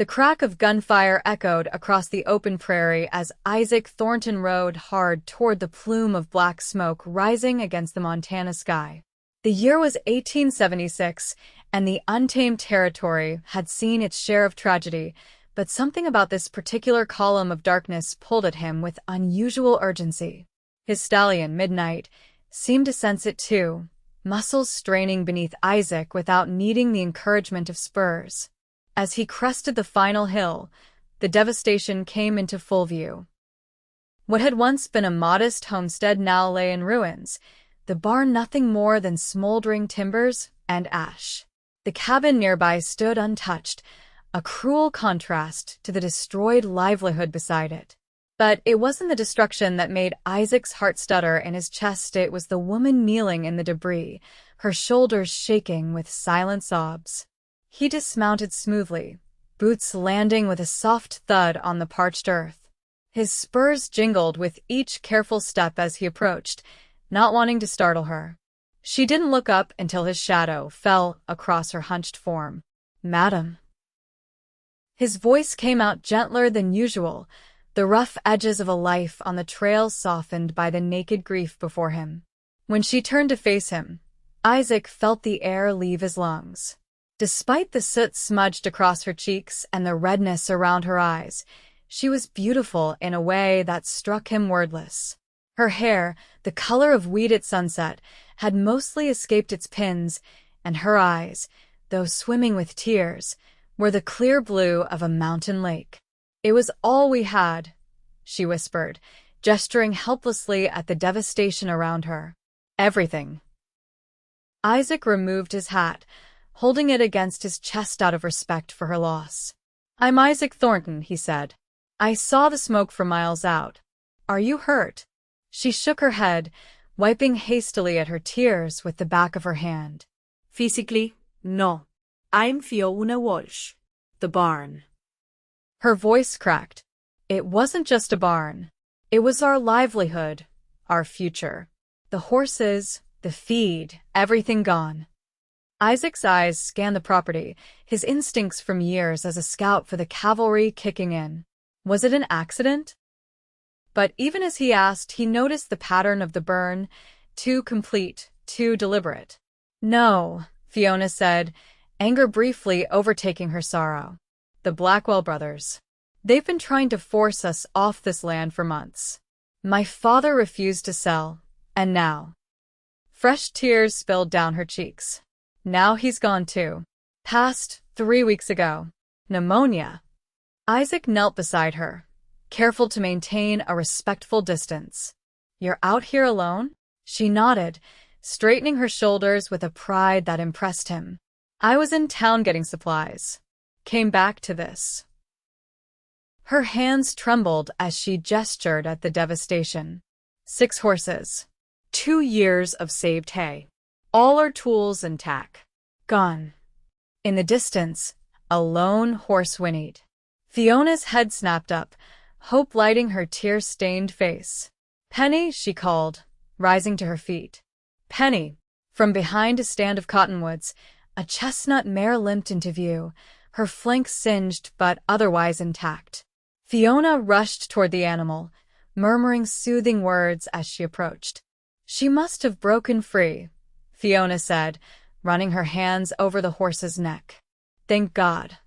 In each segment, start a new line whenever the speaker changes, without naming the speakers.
The crack of gunfire echoed across the open prairie as Isaac Thornton rode hard toward the plume of black smoke rising against the Montana sky. The year was 1876, and the untamed territory had seen its share of tragedy, but something about this particular column of darkness pulled at him with unusual urgency. His stallion, Midnight, seemed to sense it too, muscles straining beneath Isaac without needing the encouragement of spurs. As he crested the final hill, the devastation came into full view. What had once been a modest homestead now lay in ruins, the barn nothing more than smoldering timbers and ash. The cabin nearby stood untouched, a cruel contrast to the destroyed livelihood beside it. But it wasn't the destruction that made Isaac's heart stutter in his chest, it was the woman kneeling in the debris, her shoulders shaking with silent sobs. He dismounted smoothly, boots landing with a soft thud on the parched earth. His spurs jingled with each careful step as he approached, not wanting to startle her. She didn't look up until his shadow fell across her hunched form. "Madam." His voice came out gentler than usual, the rough edges of a life on the trail softened by the naked grief before him. When she turned to face him, Isaac felt the air leave his lungs. Despite the soot smudged across her cheeks and the redness around her eyes, she was beautiful in a way that struck him wordless. Her hair, the color of wheat at sunset, had mostly escaped its pins, and her eyes, though swimming with tears, were the clear blue of a mountain lake. "It was all we had," she whispered, gesturing helplessly at the devastation around her. "Everything." Isaac removed his hat, holding it against his chest out of respect for her loss. "I'm Isaac Thornton," he said. "I saw the smoke for miles out. Are you hurt?" She shook her head, wiping hastily at her tears with the back of her hand.
"Physically, no. I'm Fiona Walsh. The barn."
Her voice cracked. "It wasn't just a barn. It was our livelihood, our future. The horses, the feed, everything gone." Isaac's eyes scanned the property, his instincts from years as a scout for the cavalry kicking in. Was it an accident? But even as he asked, he noticed the pattern of the burn, too complete, too deliberate. "No," Fiona said, anger briefly overtaking her sorrow. "The Blackwell brothers. They've been trying to force us off this land for months. My father refused to sell, and now—" Fresh tears spilled down her cheeks. "Now he's gone too. Passed 3 weeks ago. Pneumonia." Isaac knelt beside her, careful to maintain a respectful distance. "You're out here alone?" She nodded, straightening her shoulders with a pride that impressed him. "I was in town getting supplies. Came back to this." Her hands trembled as she gestured at the devastation. 6 horses. 2 years of saved hay. All our tools and tack. Gone. In the distance, a lone horse whinnied. Fiona's head snapped up, hope lighting her tear-stained face. "Penny," she called, rising to her feet. "Penny." From behind a stand of cottonwoods, a chestnut mare limped into view, her flanks singed but otherwise intact. Fiona rushed toward the animal, murmuring soothing words as she approached. "She must have broken free," Fiona said, running her hands over the horse's neck. "Thank God."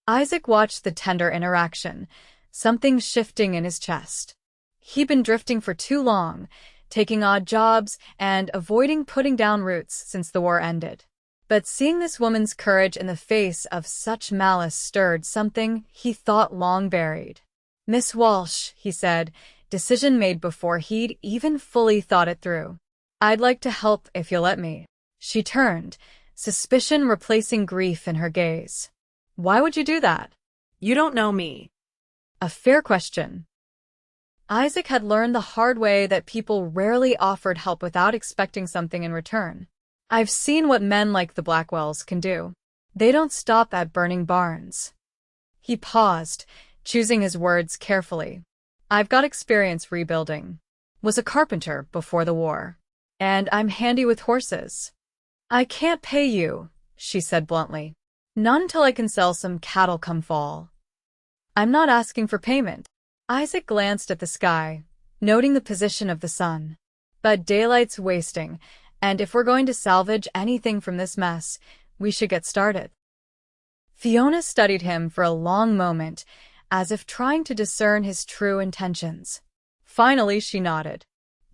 Isaac watched the tender interaction, something shifting in his chest. He'd been drifting for too long, taking odd jobs and avoiding putting down roots since the war ended. But seeing this woman's courage in the face of such malice stirred something he thought long buried. "Miss Walsh," he said, decision made before he'd even fully thought it through. "I'd like to help if you'll let me." She turned, suspicion replacing grief in her gaze. "Why would you do that?"
"You don't know me."
A fair question. Isaac had learned the hard way that people rarely offered help without expecting something in return. "I've seen what men like the Blackwells can do. They don't stop at burning barns." He paused, choosing his words carefully. "I've got experience rebuilding. Was a carpenter before the war. And I'm handy with horses." "I can't pay you," she said bluntly. Not until I can sell some cattle come fall. I'm not asking for payment. Isaac glanced at the sky, noting the position of the sun. But daylight's wasting, and if we're going to salvage anything from this mess, we should get started. Fiona studied him for a long moment, as if trying to discern his true intentions. Finally, she nodded.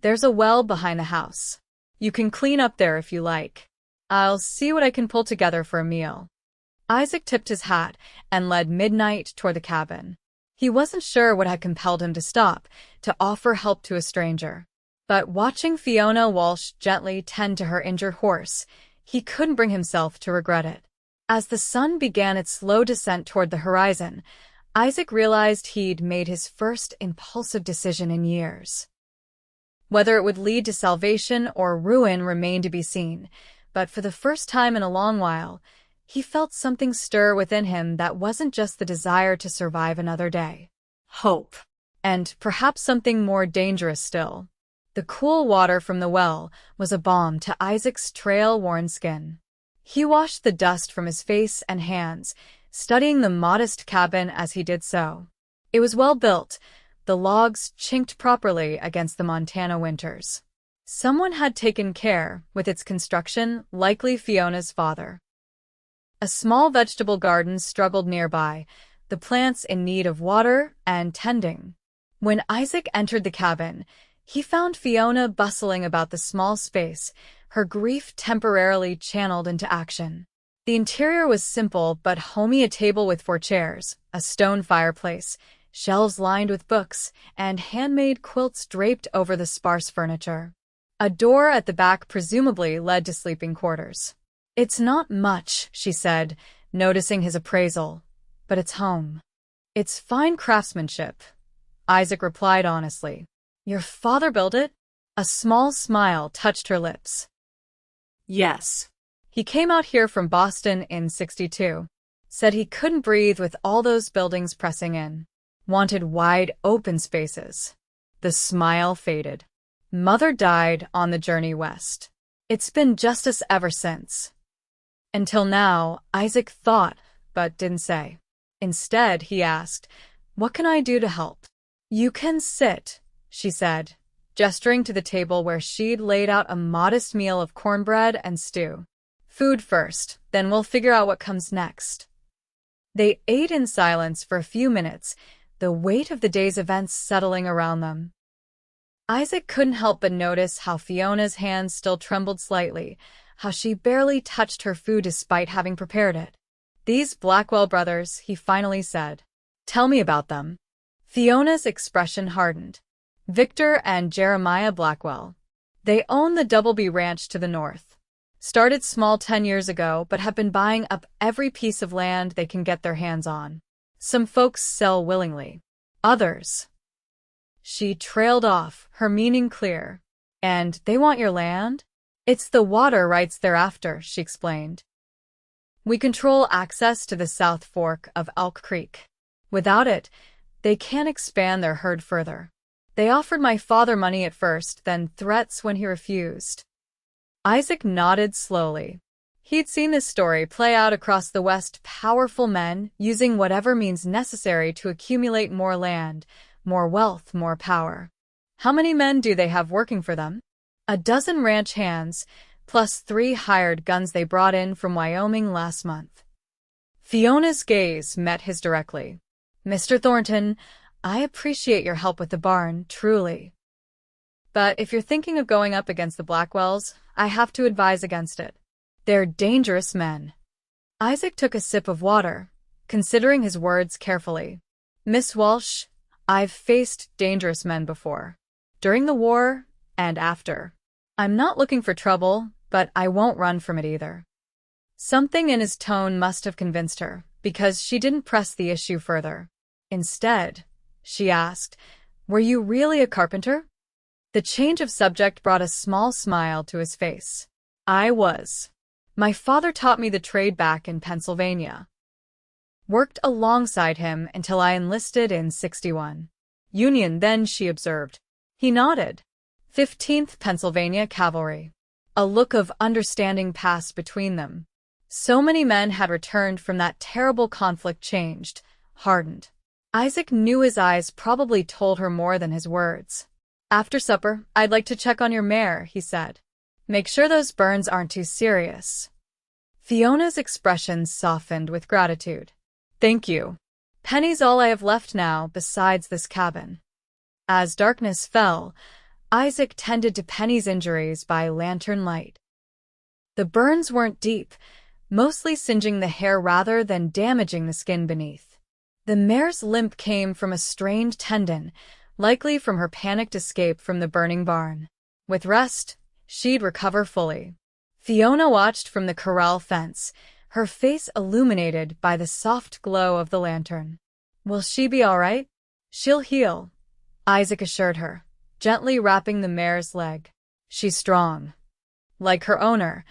There's a well behind the house. You can clean up there if you like. I'll see what I can pull together for a meal. Isaac tipped his hat and led Midnight toward the cabin. He wasn't sure what had compelled him to stop, to offer help to a stranger. But watching Fiona Walsh gently tend to her injured horse, he couldn't bring himself to regret it. As the sun began its slow descent toward the horizon, Isaac realized he'd made his first impulsive decision in years. Whether it would lead to salvation or ruin remained to be seen, but for the first time in a long while, he felt something stir within him that wasn't just the desire to survive another day.
Hope.
And perhaps something more dangerous still. The cool water from the well was a balm to Isaac's trail-worn skin. He washed the dust from his face and hands, studying the modest cabin as he did so. It was well built, the logs chinked properly against the Montana winters. Someone had taken care with its construction, likely Fiona's father. A small vegetable garden struggled nearby, the plants in need of water and tending. When Isaac entered the cabin, he found Fiona bustling about the small space, her grief temporarily channeled into action. The interior was simple but homey, a table with 4 chairs, a stone fireplace, shelves lined with books, and handmade quilts draped over the sparse furniture. A door at the back presumably led to sleeping quarters. It's not much, she said, noticing his appraisal, but it's home. It's fine craftsmanship, Isaac replied honestly. Your father built it? A small smile touched her lips.
Yes.
He came out here from Boston in '62. Said he couldn't breathe with all those buildings pressing in. Wanted wide, open spaces. The smile faded. Mother died on the journey west. It's been justice ever since. Until now, Isaac thought, but didn't say. Instead, he asked, "What can I do to help?" "You can sit," she said, gesturing to the table where she'd laid out a modest meal of cornbread and stew. "Food first, then we'll figure out what comes next." They ate in silence for a few minutes, the weight of the day's events settling around them. Isaac couldn't help but notice how Fiona's hands still trembled slightly, how she barely touched her food despite having prepared it. "These Blackwell brothers," he finally said. "Tell me about them." Fiona's expression hardened. Victor and Jeremiah Blackwell. They own the Doubleby Ranch to the north. Started small 10 years ago, but have been buying up every piece of land they can get their hands on. Some folks sell willingly. Others. She trailed off, her meaning clear. "And they want your land?" "It's the water rights they're after," she explained. "We control access to the South Fork of Elk Creek. Without it, they can't expand their herd further. They offered my father money at first, then threats when he refused." Isaac nodded slowly. He'd seen this story play out across the West, powerful men using whatever means necessary to accumulate more land, more wealth, more power. How many men do they have working for them? 12 ranch hands, plus 3 hired guns they brought in from Wyoming last month. Fiona's gaze met his directly. "Mr. Thornton, I appreciate your help with the barn, truly. But if you're thinking of going up against the Blackwells, I have to advise against it. They're dangerous men." Isaac took a sip of water, considering his words carefully. "Miss Walsh, I've faced dangerous men before. During the war and after. I'm not looking for trouble, but I won't run from it either." Something in his tone must have convinced her, because she didn't press the issue further. Instead, she asked, "Were you really a carpenter?" The change of subject brought a small smile to his face. "I was. My father taught me the trade back in Pennsylvania. Worked alongside him until I enlisted in '61. Union then," she observed. He nodded. 15th Pennsylvania Cavalry. A look of understanding passed between them. So many men had returned from that terrible conflict changed, hardened. Isaac knew his eyes probably told her more than his words. "After supper, I'd like to check on your mare," he said. "Make sure those burns aren't too serious." Fiona's expression softened with gratitude. "Thank you. Penny's all I have left now besides this cabin." As darkness fell, Isaac tended to Penny's injuries by lantern light. The burns weren't deep, mostly singeing the hair rather than damaging the skin beneath. The mare's limp came from a strained tendon, likely from her panicked escape from the burning barn. With rest, she'd recover fully. Fiona watched from the corral fence, her face illuminated by the soft glow of the lantern. "Will she be all right?" "She'll heal," Isaac assured her, gently wrapping the mare's leg. "She's strong." Like her owner,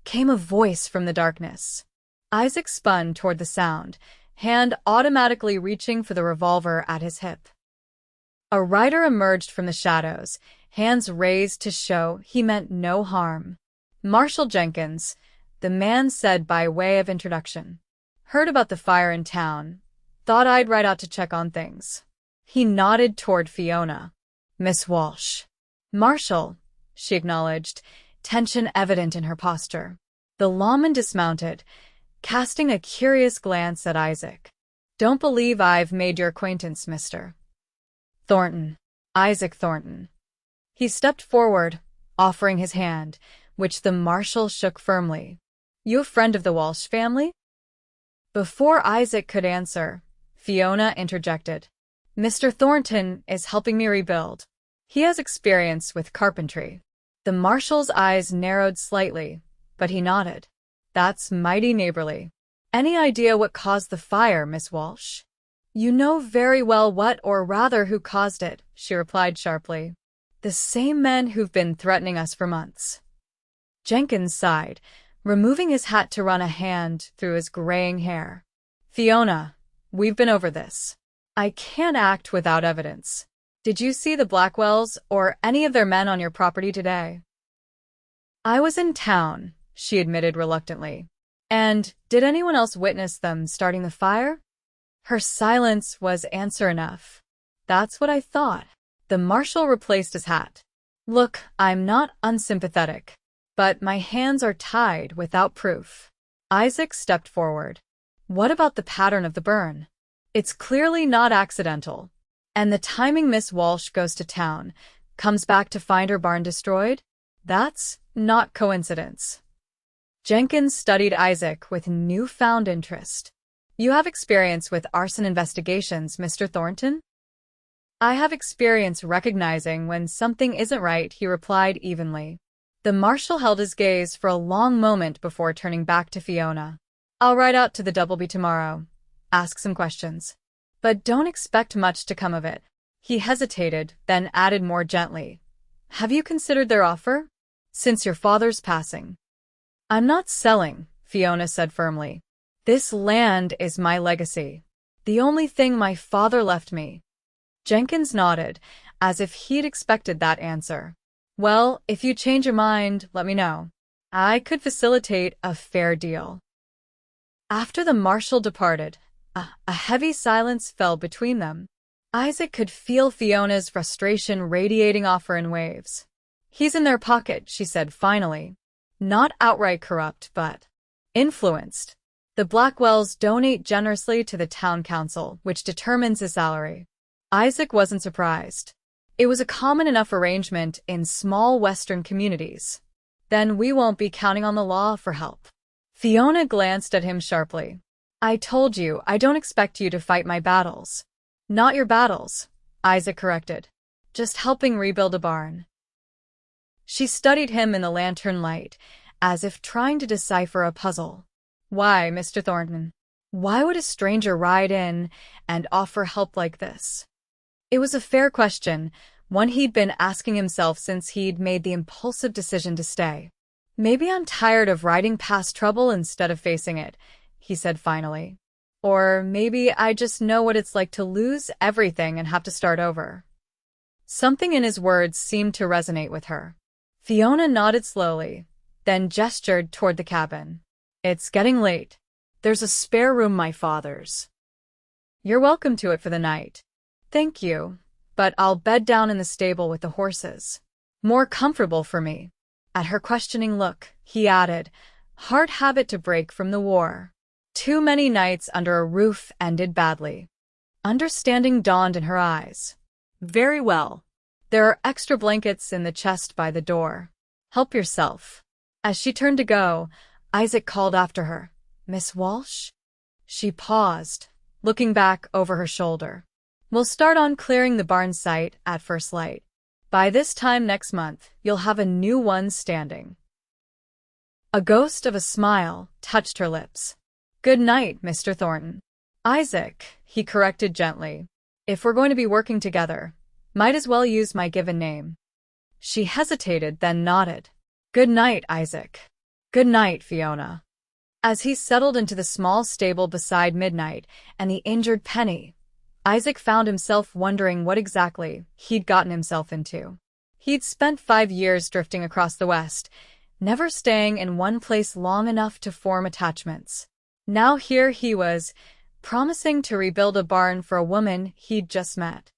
came a voice from the darkness. Isaac spun toward the sound, hand automatically reaching for the revolver at his hip. A rider emerged from the shadows, hands raised to show he meant no harm. "Marshal Jenkins," the man said by way of introduction. "Heard about the fire in town. Thought I'd ride out to check on things." He nodded toward Fiona. "Miss Walsh." "Marshal," she acknowledged, tension evident in her posture. The lawman dismounted, casting a curious glance at Isaac. "Don't believe I've made your acquaintance, Mr. Thornton." "Isaac Thornton." He stepped forward, offering his hand, which the marshal shook firmly. "You a friend of the Walsh family?" Before Isaac could answer, Fiona interjected. "Mr. Thornton is helping me rebuild. He has experience with carpentry." The marshal's eyes narrowed slightly, but he nodded. "That's mighty neighborly. Any idea what caused the fire, Miss Walsh?" "You know very well what, or rather who caused it," she replied sharply. "The same men who've been threatening us for months." Jenkins sighed, removing his hat to run a hand through his graying hair. "Fiona, we've been over this. I can't act without evidence. Did you see the Blackwells or any of their men on your property today?" "I was in town," she admitted reluctantly. "And did anyone else witness them starting the fire?" Her silence was answer enough. "That's what I thought." The marshal replaced his hat. "Look, I'm not unsympathetic, but my hands are tied without proof." Isaac stepped forward. "What about the pattern of the burn? It's clearly not accidental. And the timing Miss Walsh goes to town, comes back to find her barn destroyed? That's not coincidence." Jenkins studied Isaac with newfound interest. "You have experience with arson investigations, Mr. Thornton?" "I have experience recognizing when something isn't right," he replied evenly. The marshal held his gaze for a long moment before turning back to Fiona. "I'll ride out to the Doubleby tomorrow. Ask some questions. But don't expect much to come of it." He hesitated, then added more gently. "Have you considered their offer? Since your father's passing." "I'm not selling," Fiona said firmly. "This land is my legacy. The only thing my father left me." Jenkins nodded, as if he'd expected that answer. "Well, if you change your mind, let me know. I could facilitate a fair deal." After the marshal departed, a heavy silence fell between them. Isaac could feel Fiona's frustration radiating off her in waves. "He's in their pocket," she said finally. "Not outright corrupt, but influenced. The Blackwells donate generously to the town council, which determines his salary." Isaac wasn't surprised. It was a common enough arrangement in small Western communities. "Then we won't be counting on the law for help." Fiona glanced at him sharply. "I told you, I don't expect you to fight my battles." "Not your battles," Isaac corrected. "Just helping rebuild a barn." She studied him in the lantern light, as if trying to decipher a puzzle. "Why, Mr. Thornton? Why would a stranger ride in and offer help like this?" It was a fair question, one he'd been asking himself since he'd made the impulsive decision to stay. "Maybe I'm tired of riding past trouble instead of facing it," he said finally. "Or maybe I just know what it's like to lose everything and have to start over." Something in his words seemed to resonate with her. Fiona nodded slowly, then gestured toward the cabin. It's getting late.
There's a spare room, my father's.
You're welcome to it for the night. Thank you, but I'll bed down in the stable with the horses. More comfortable for me. At her questioning look, he added, hard habit to break from the war. Too many nights under a roof ended badly. Understanding dawned in her eyes.
Very well.
There are extra blankets in the chest by the door. Help yourself. As she turned to go, Isaac called after her. Miss Walsh? She paused, looking back over her shoulder. We'll start on clearing the barn site at first light. By this time next month, you'll have a new one standing. A ghost of a smile touched her lips. Good night, Mr. Thornton. Isaac, he corrected gently. If we're going to be working together, might as well use my given name. She hesitated, then nodded. Good night, Isaac. Good night, Fiona. As he settled into the small stable beside Midnight and the injured Penny, Isaac found himself wondering what exactly he'd gotten himself into. He'd spent 5 years drifting across the West, never staying in one place long enough to form attachments. Now here he was, promising to rebuild a barn for a woman he'd just met.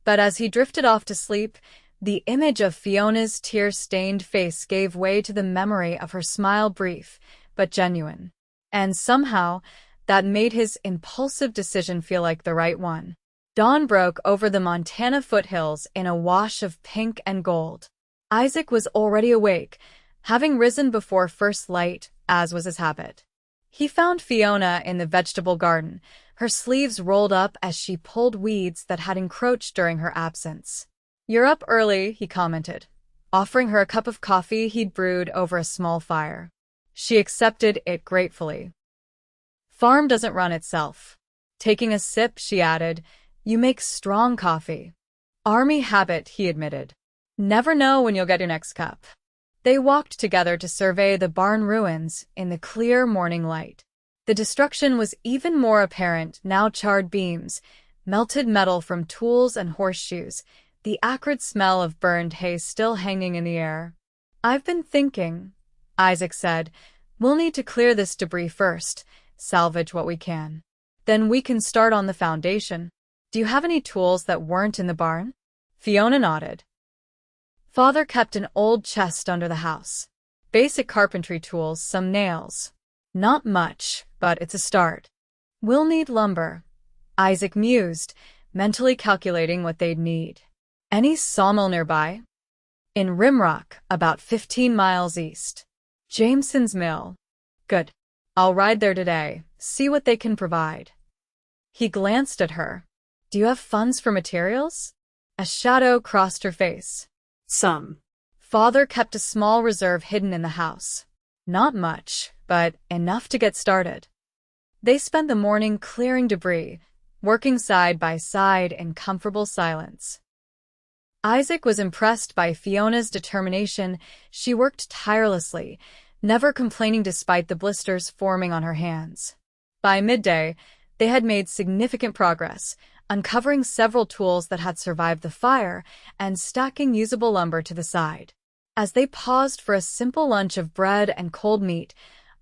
But as he drifted off to sleep, the image of Fiona's tear-stained face gave way to the memory of her smile, brief but genuine. And somehow, that made his impulsive decision feel like the right one. Dawn broke over the Montana foothills in a wash of pink and gold. Isaac was already awake, having risen before first light, as was his habit. He found Fiona in the vegetable garden, her sleeves rolled up as she pulled weeds that had encroached during her absence. You're up early, he commented, offering her a cup of coffee he'd brewed over a small fire. She accepted it gratefully. Farm doesn't run itself. Taking a sip, she added, you make strong coffee. Army habit, he admitted. Never know when you'll get your next cup. They walked together to survey the barn ruins in the clear morning light. The destruction was even more apparent now. Charred beams, melted metal from tools and horseshoes, the acrid smell of burned hay still hanging in the air. I've been thinking, Isaac said, we'll need to clear this debris first, salvage what we can. Then we can start on the foundation. Do you have any tools that weren't in the barn? Fiona nodded. Father kept an old chest under the house. Basic carpentry tools, some nails. Not much, but it's a start. We'll need lumber. Isaac mused, mentally calculating what they'd need. Any sawmill nearby? In Rimrock, about 15 miles east. Jameson's mill. Good. I'll ride there today, see what they can provide. He glanced at her. Do you have funds for materials? A shadow crossed her face.
Some.
Father kept a small reserve hidden in the house. Not much, but enough to get started. They spent the morning clearing debris, working side by side in comfortable silence. Isaac was impressed by Fiona's determination. She worked tirelessly, never complaining despite the blisters forming on her hands. By midday, they had made significant progress, uncovering several tools that had survived the fire and stacking usable lumber to the side. As they paused for a simple lunch of bread and cold meat,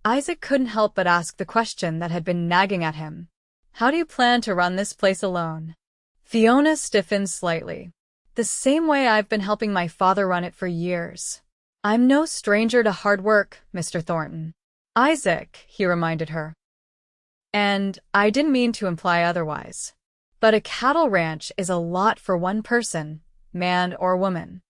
Isaac couldn't help but ask the question that had been nagging at him. How do you plan to run this place alone? Fiona stiffened slightly. The same way I've been helping my father run it for years. I'm no stranger to hard work, Mr. Thornton. Isaac, he reminded her. And I didn't mean to imply otherwise. But a cattle ranch is a lot for one person, man or woman.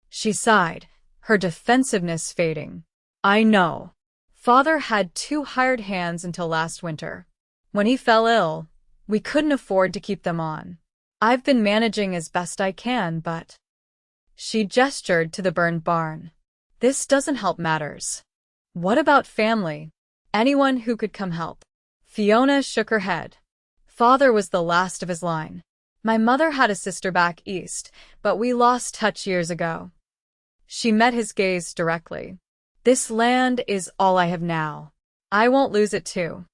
She sighed, her defensiveness fading. I know. Father had 2 hired hands until last winter. When he fell ill, we couldn't afford to keep them on. I've been managing as best I can, but... She gestured to the burned barn. This doesn't help matters. What about family? Anyone who could come help? Fiona shook her head. Father was the last of his line. My mother had a sister back east, but we lost touch years ago. She met his gaze directly. This land is all I have now. I won't lose it too.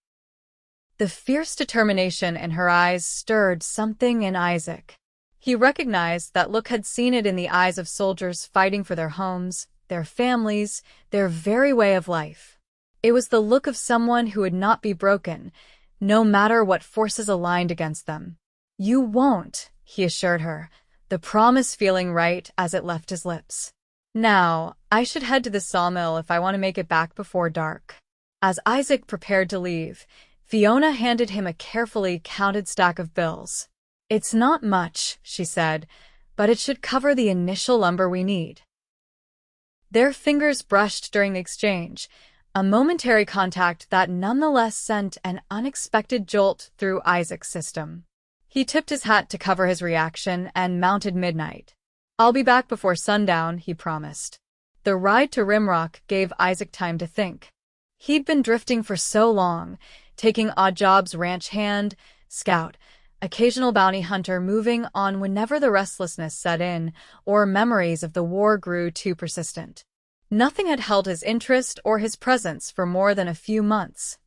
The fierce determination in her eyes stirred something in Isaac. He recognized that look, had seen it in the eyes of soldiers fighting for their homes, their families, their very way of life. It was the look of someone who would not be broken, no matter what forces aligned against them. "You won't," he assured her, the promise feeling right as it left his lips. "Now, I should head to the sawmill if I want to make it back before dark." As Isaac prepared to leave, Fiona handed him a carefully counted stack of bills. "It's not much," she said, "but it should cover the initial lumber we need." Their fingers brushed during the exchange, a momentary contact that nonetheless sent an unexpected jolt through Isaac's system. He tipped his hat to cover his reaction and mounted midnight. "I'll be back before sundown," he promised. The ride to Rimrock gave Isaac time to think. He'd been drifting for so long, taking odd jobs, ranch hand, scout, occasional bounty hunter, moving on whenever the restlessness set in or memories of the war grew too persistent. Nothing had held his interest or his presence for more than a few months.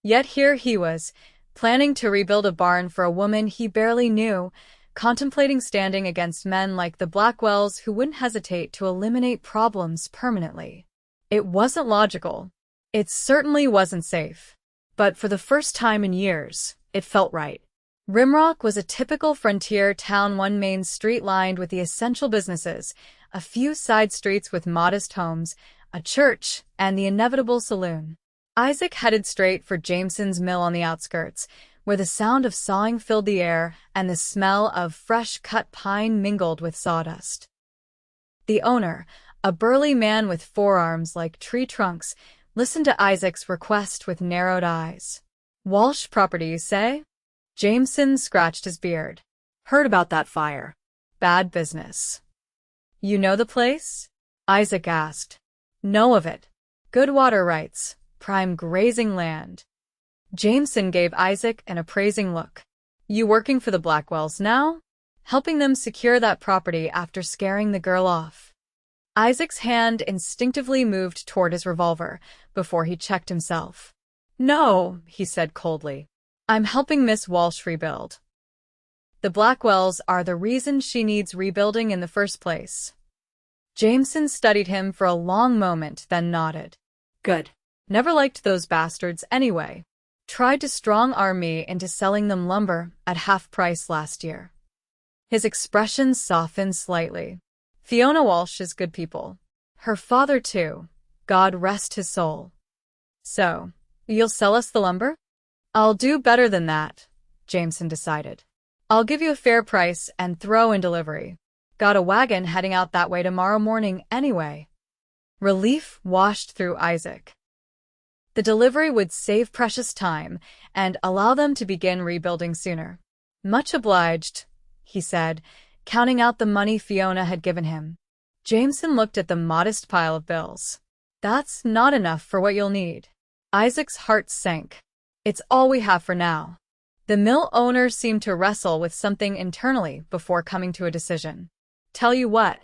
Yet here he was, planning to rebuild a barn for a woman he barely knew, contemplating standing against men like the Blackwells who wouldn't hesitate to eliminate problems permanently. It wasn't logical. It certainly wasn't safe. But for the first time in years, it felt right. Rimrock was a typical frontier town, one main street lined with the essential businesses, a few side streets with modest homes, a church, and the inevitable saloon. Isaac headed straight for Jameson's mill on the outskirts, where the sound of sawing filled the air and the smell of fresh-cut pine mingled with sawdust. The owner, a burly man with forearms like tree trunks, listened to Isaac's request with narrowed eyes. "Walsh Properties, say?" Jameson scratched his beard.
Heard about that fire.
"Bad business." "You know the place?" Isaac asked. "Know of it. Good water rights, prime grazing land." Jameson gave Isaac an appraising look. "You working for the Blackwells now? Helping them secure that property after scaring the girl off?" Isaac's hand instinctively moved toward his revolver before he checked himself. "No," he said coldly. "I'm helping Miss Walsh rebuild. The Blackwells are the reason she needs rebuilding in the first place." Jameson studied him for a long moment, then nodded.
"Good.
Never liked those bastards anyway. Tried to strong-arm me into selling them lumber at half price last year." His expression softened slightly. "Fiona Walsh is good people. Her father, too. God rest his soul." "So, you'll sell us the lumber?" "I'll do better than that," Jameson decided. "I'll give you a fair price and throw in delivery. Got a wagon heading out that way tomorrow morning anyway." Relief washed through Isaac. The delivery would save precious time and allow them to begin rebuilding sooner. "Much obliged," he said, counting out the money Fiona had given him. Jameson looked at the modest pile of bills. "That's not enough for what you'll need." Isaac's heart sank. "It's all we have for now." The mill owner seemed to wrestle with something internally before coming to a decision. "Tell you what,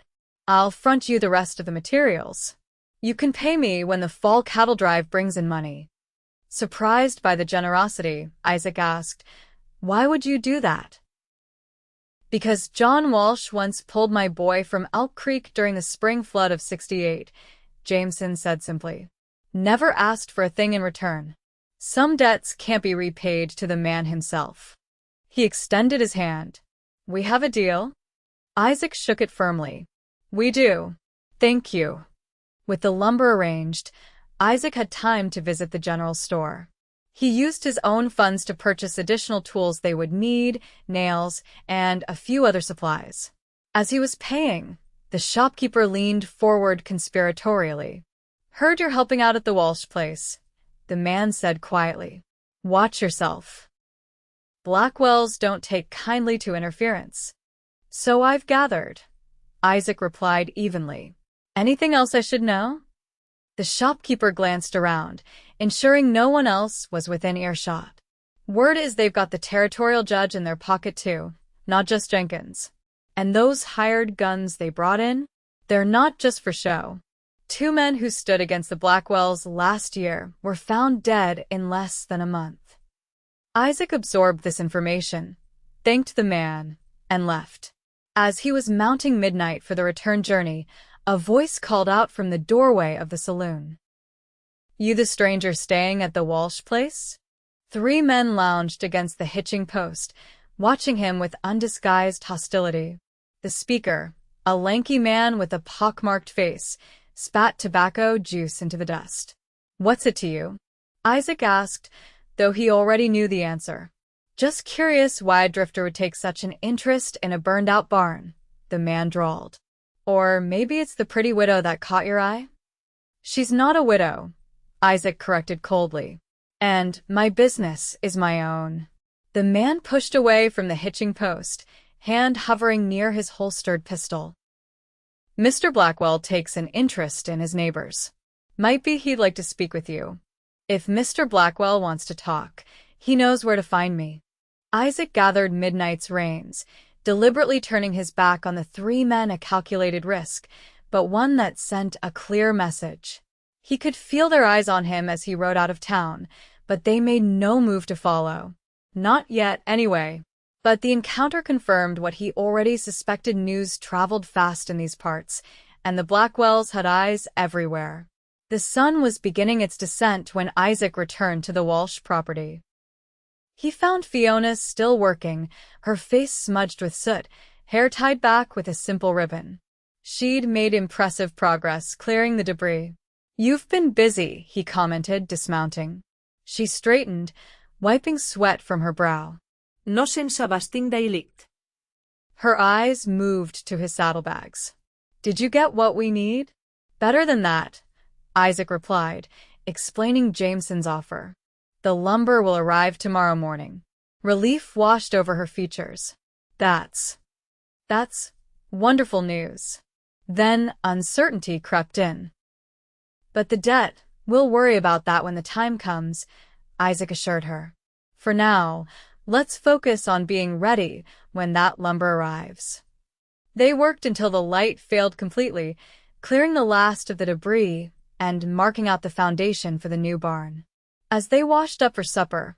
I'll front you the rest of the materials. You can pay me when the fall cattle drive brings in money." Surprised by the generosity, Isaac asked, "Why would you do that?" "Because John Walsh once pulled my boy from Elk Creek during the spring flood of '68, Jameson said simply. "Never asked for a thing in return. Some debts can't be repaid to the man himself." He extended his hand. "We have a deal?" Isaac shook it firmly. "We do. Thank you." With the lumber arranged, Isaac had time to visit the general store. He used his own funds to purchase additional tools they would need, nails, and a few other supplies. As he was paying, the shopkeeper leaned forward conspiratorially. "Heard you're helping out at the Walsh place," the man said quietly. "Watch yourself. Blackwells don't take kindly to interference." "So I've gathered," Isaac replied evenly. "Anything else I should know?" The shopkeeper glanced around, ensuring no one else was within earshot. "Word is they've got the territorial judge in their pocket too, not just Jenkins. And those hired guns they brought in? They're not just for show. 2 men who stood against the Blackwells last year were found dead in less than a month." Isaac absorbed this information, thanked the man, and left. As he was mounting midnight for the return journey, a voice called out from the doorway of the saloon. You the stranger staying at the Walsh place? 3 men lounged against the hitching post, watching him with undisguised hostility. The speaker, a lanky man with a pockmarked face, spat tobacco juice into the dust. What's it to you? Isaac asked, though he already knew the answer. Just curious why a drifter would take such an interest in a burned-out barn, the man drawled. Or maybe it's the pretty widow that caught your eye? She's not a widow, Isaac corrected coldly. And my business is my own. The man pushed away from the hitching post, hand hovering near his holstered pistol. Mr. Blackwell takes an interest in his neighbors. Might be he'd like to speak with you. If Mr. Blackwell wants to talk, he knows where to find me. Isaac gathered Midnight's reins, deliberately turning his back on the 3 men, a calculated risk, but one that sent a clear message. He could feel their eyes on him as he rode out of town, but they made no move to follow. Not yet, anyway. But the encounter confirmed what he already suspected. News traveled fast in these parts, and the Blackwells had eyes everywhere. The sun was beginning its descent when Isaac returned to the Walsh property. He found Fiona still working, her face smudged with soot, hair tied back with a simple ribbon. She'd made impressive progress clearing the debris. You've been busy, he commented, dismounting. She straightened, wiping sweat from her brow.
No sense basting daylicht.
Her eyes moved to his saddlebags. Did you get what we need? Better than that, Isaac replied, explaining Jameson's offer. The lumber will arrive tomorrow morning. Relief washed over her features. That's wonderful news. Then uncertainty crept in. But the debt, we'll worry about that when the time comes, Isaac assured her. For now, let's focus on being ready when that lumber arrives. They worked until the light failed completely, clearing the last of the debris and marking out the foundation for the new barn. As they washed up for supper,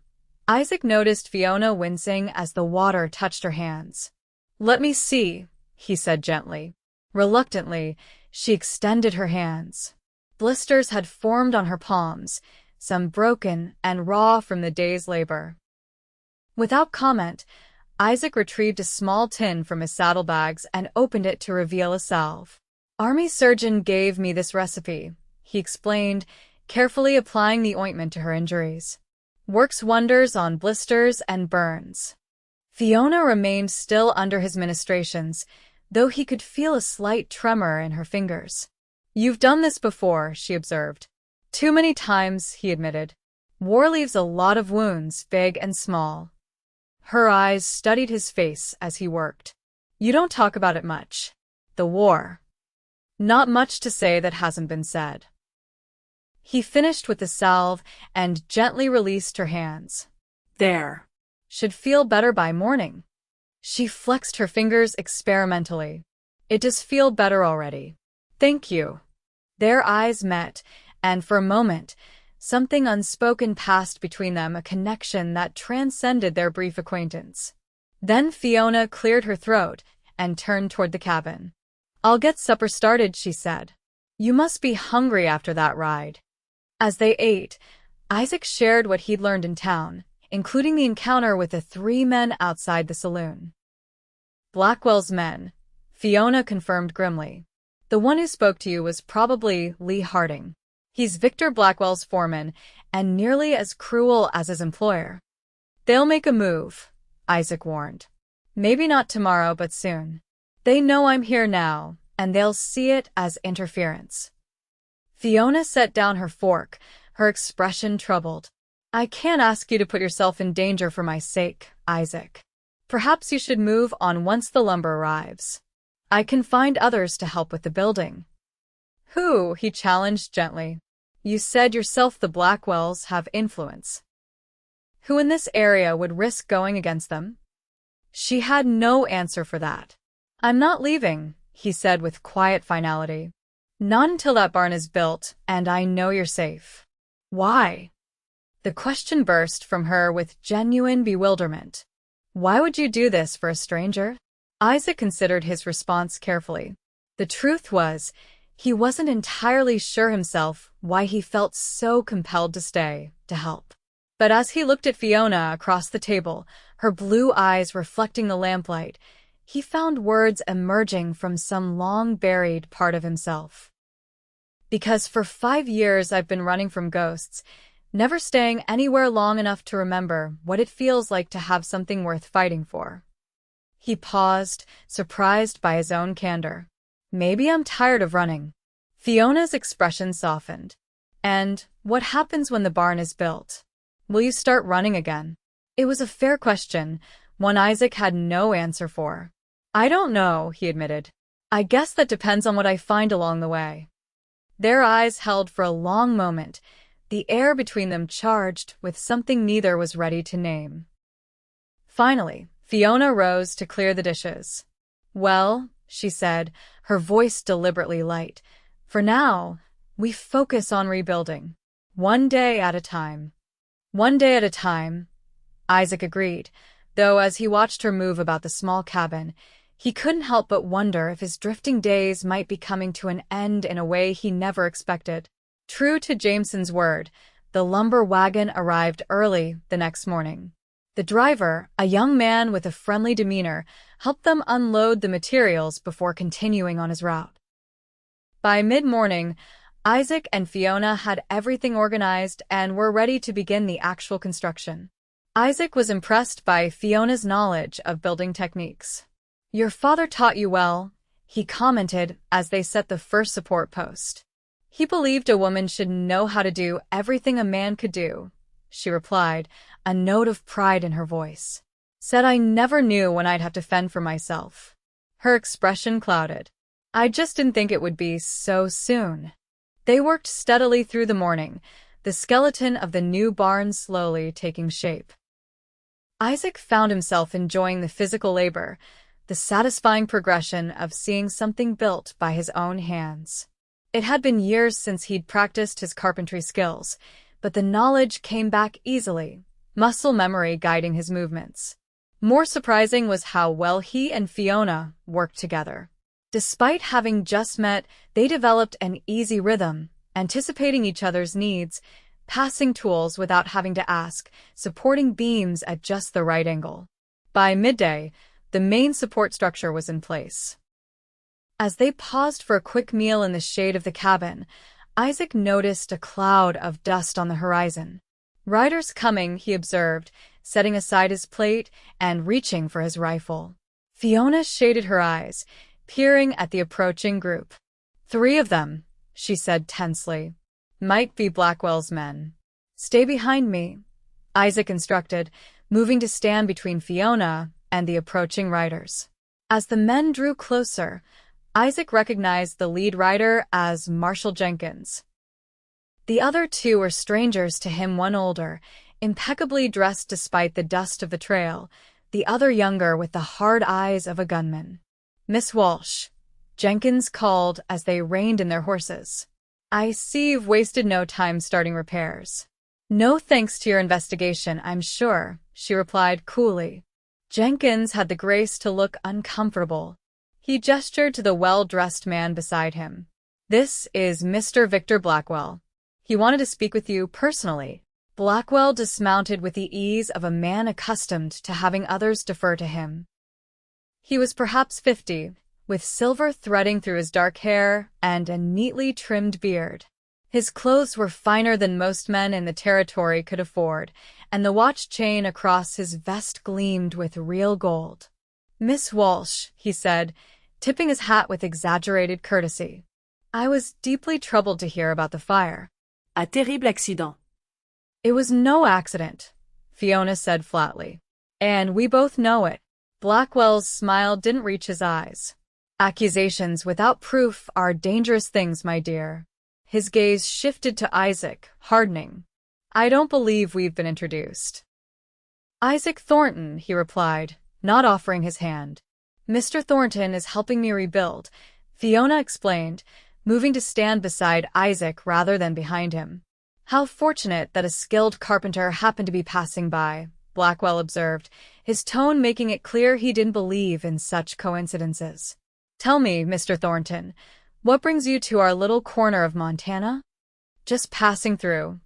Isaac noticed Fiona wincing as the water touched her hands. Let me see, he said gently. Reluctantly, she extended her hands. Blisters had formed on her palms, some broken and raw from the day's labor. Without comment, Isaac retrieved a small tin from his saddlebags and opened it to reveal a salve. Army surgeon gave me this recipe, he explained, carefully applying the ointment to her injuries. Works wonders on blisters and burns. Fiona remained still under his ministrations, though he could feel a slight tremor in her fingers. You've done this before, she observed. Too many times, he admitted. War leaves a lot of wounds, big and small. Her eyes studied his face as he worked. You don't talk about it much. The war. Not much to say that hasn't been said. He finished with the salve and gently released her hands.
There.
Should feel better by morning. She flexed her fingers experimentally. It does feel better already. Thank you. Their eyes met, and for a moment, something unspoken passed between them, a connection that transcended their brief acquaintance. Then Fiona cleared her throat and turned toward the cabin. I'll get supper started, she said. You must be hungry after that ride. As they ate, Isaac shared what he'd learned in town, including the encounter with the 3 men outside the saloon. Blackwell's men, Fiona confirmed grimly. The one who spoke to you was probably Lee Harding. He's Victor Blackwell's foreman and nearly as cruel as his employer. They'll make a move, Isaac warned. Maybe not tomorrow, but soon. They know I'm here now, and they'll see it as interference. Fiona set down her fork, her expression troubled. I can't ask you to put yourself in danger for my sake, Isaac. Perhaps you should move on once the lumber arrives. I can find others to help with the building. Who? He challenged gently. You said yourself the Blackwells have influence. Who in this area would risk going against them? She had no answer for that. I'm not leaving, he said with quiet finality. Not until that barn is built, and I know you're safe. Why? The question burst from her with genuine bewilderment. Why would you do this for a stranger? Isaac considered his response carefully. The truth was, He wasn't entirely sure himself why he felt so compelled to stay, to help. But as he looked at Fiona across the table, her blue eyes reflecting the lamplight, he found words emerging from some long-buried part of himself. Because for 5 years I've been running from ghosts, never staying anywhere long enough to remember what it feels like to have something worth fighting for. He paused, surprised by his own candor. Maybe I'm tired of running. Fiona's expression softened. And what happens when the barn is built? Will you start running again? It was a fair question, one Isaac had no answer for. I don't know, he admitted. I guess that depends on what I find along the way. Their eyes held for a long moment, the air between them charged with something neither was ready to name. Finally, Fiona rose to clear the dishes. Well, she said, her voice deliberately light, for now, we focus on rebuilding. One day at a time. One day at a time, Isaac agreed, though as he watched her move about the small cabin, he couldn't help but wonder if his drifting days might be coming to an end in a way he never expected. True to Jameson's word, the lumber wagon arrived early the next morning. The driver, a young man with a friendly demeanor, helped them unload the materials before continuing on his route. By mid-morning, Isaac and Fiona had everything organized and were ready to begin the actual construction. Isaac was impressed by Fiona's knowledge of building techniques. Your father taught you well, he commented as they set the first support post. He believed a woman should know how to do everything a man could do, she replied, a note of pride in her voice. Said I never knew when I'd have to fend for myself. Her expression clouded. I just didn't think it would be so soon. They worked steadily through the morning, the skeleton of the new barn slowly taking shape. Isaac found himself enjoying the physical labor, the satisfying progression of seeing something built by his own hands. It had been years since he'd practiced his carpentry skills, but the knowledge came back easily, muscle memory guiding his movements. More surprising was how well he and Fiona worked together. Despite having just met, they developed an easy rhythm, anticipating each other's needs, passing tools without having to ask, supporting beams at just the right angle. By midday, the main support structure was in place. As they paused for a quick meal in the shade of the cabin, Isaac noticed a cloud of dust on the horizon. Riders coming, he observed, setting aside his plate and reaching for his rifle. Fiona shaded her eyes, peering at the approaching group. 3 of them, she said tensely. Might be Blackwell's men. Stay behind me, Isaac instructed, moving to stand between Fiona and the approaching riders. As the men drew closer, Isaac recognized the lead rider as Marshal Jenkins. The other 2 were strangers to him, one older, impeccably dressed despite the dust of the trail, the other younger with the hard eyes of a gunman. Miss Walsh, Jenkins called as they reined in their horses. I see you've wasted no time starting repairs. No thanks to your investigation, I'm sure, she replied coolly. Jenkins had the grace to look uncomfortable. He gestured to the well-dressed man beside him. This is Mr. Victor Blackwell. He wanted to speak with you personally. Blackwell dismounted with the ease of a man accustomed to having others defer to him. He was perhaps 50, with silver threading through his dark hair and a neatly trimmed beard. His clothes were finer than most men in the territory could afford, and the watch chain across his vest gleamed with real gold. Miss Walsh, he said, tipping his hat with exaggerated courtesy. I was deeply troubled to hear about the fire.
Un terrible accident.
It was no accident, Fiona said flatly. And we both know it. Blackwell's smile didn't reach his eyes. Accusations without proof are dangerous things, my dear. His gaze shifted to Isaac, hardening. I don't believe we've been introduced. Isaac Thornton, he replied, not offering his hand. Mr. Thornton is helping me rebuild, Fiona explained, moving to stand beside Isaac rather than behind him. How fortunate that a skilled carpenter happened to be passing by, Blackwell observed, his tone making it clear he didn't believe in such coincidences. Tell me, Mr. Thornton, What brings you to our little corner of Montana? Just passing through,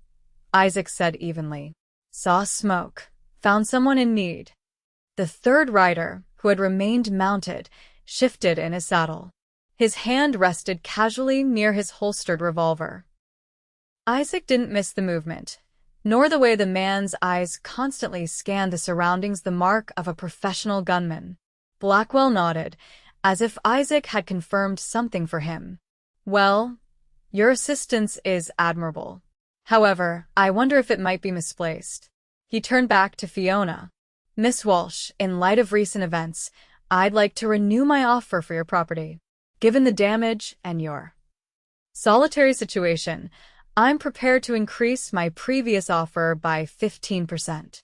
Isaac said evenly. Saw smoke. Found someone in need. The third rider, who had remained mounted, shifted in his saddle. His hand rested casually near his holstered revolver. Isaac didn't miss the movement, nor the way the man's eyes constantly scanned the surroundings, the mark of a professional gunman. Blackwell nodded, as if Isaac had confirmed something for him. Well, your assistance is admirable. However, I wonder if it might be misplaced. He turned back to Fiona. Miss Walsh, in light of recent events, I'd like to renew my offer for your property. Given the damage and your solitary situation, I'm prepared to increase my previous offer by 15%.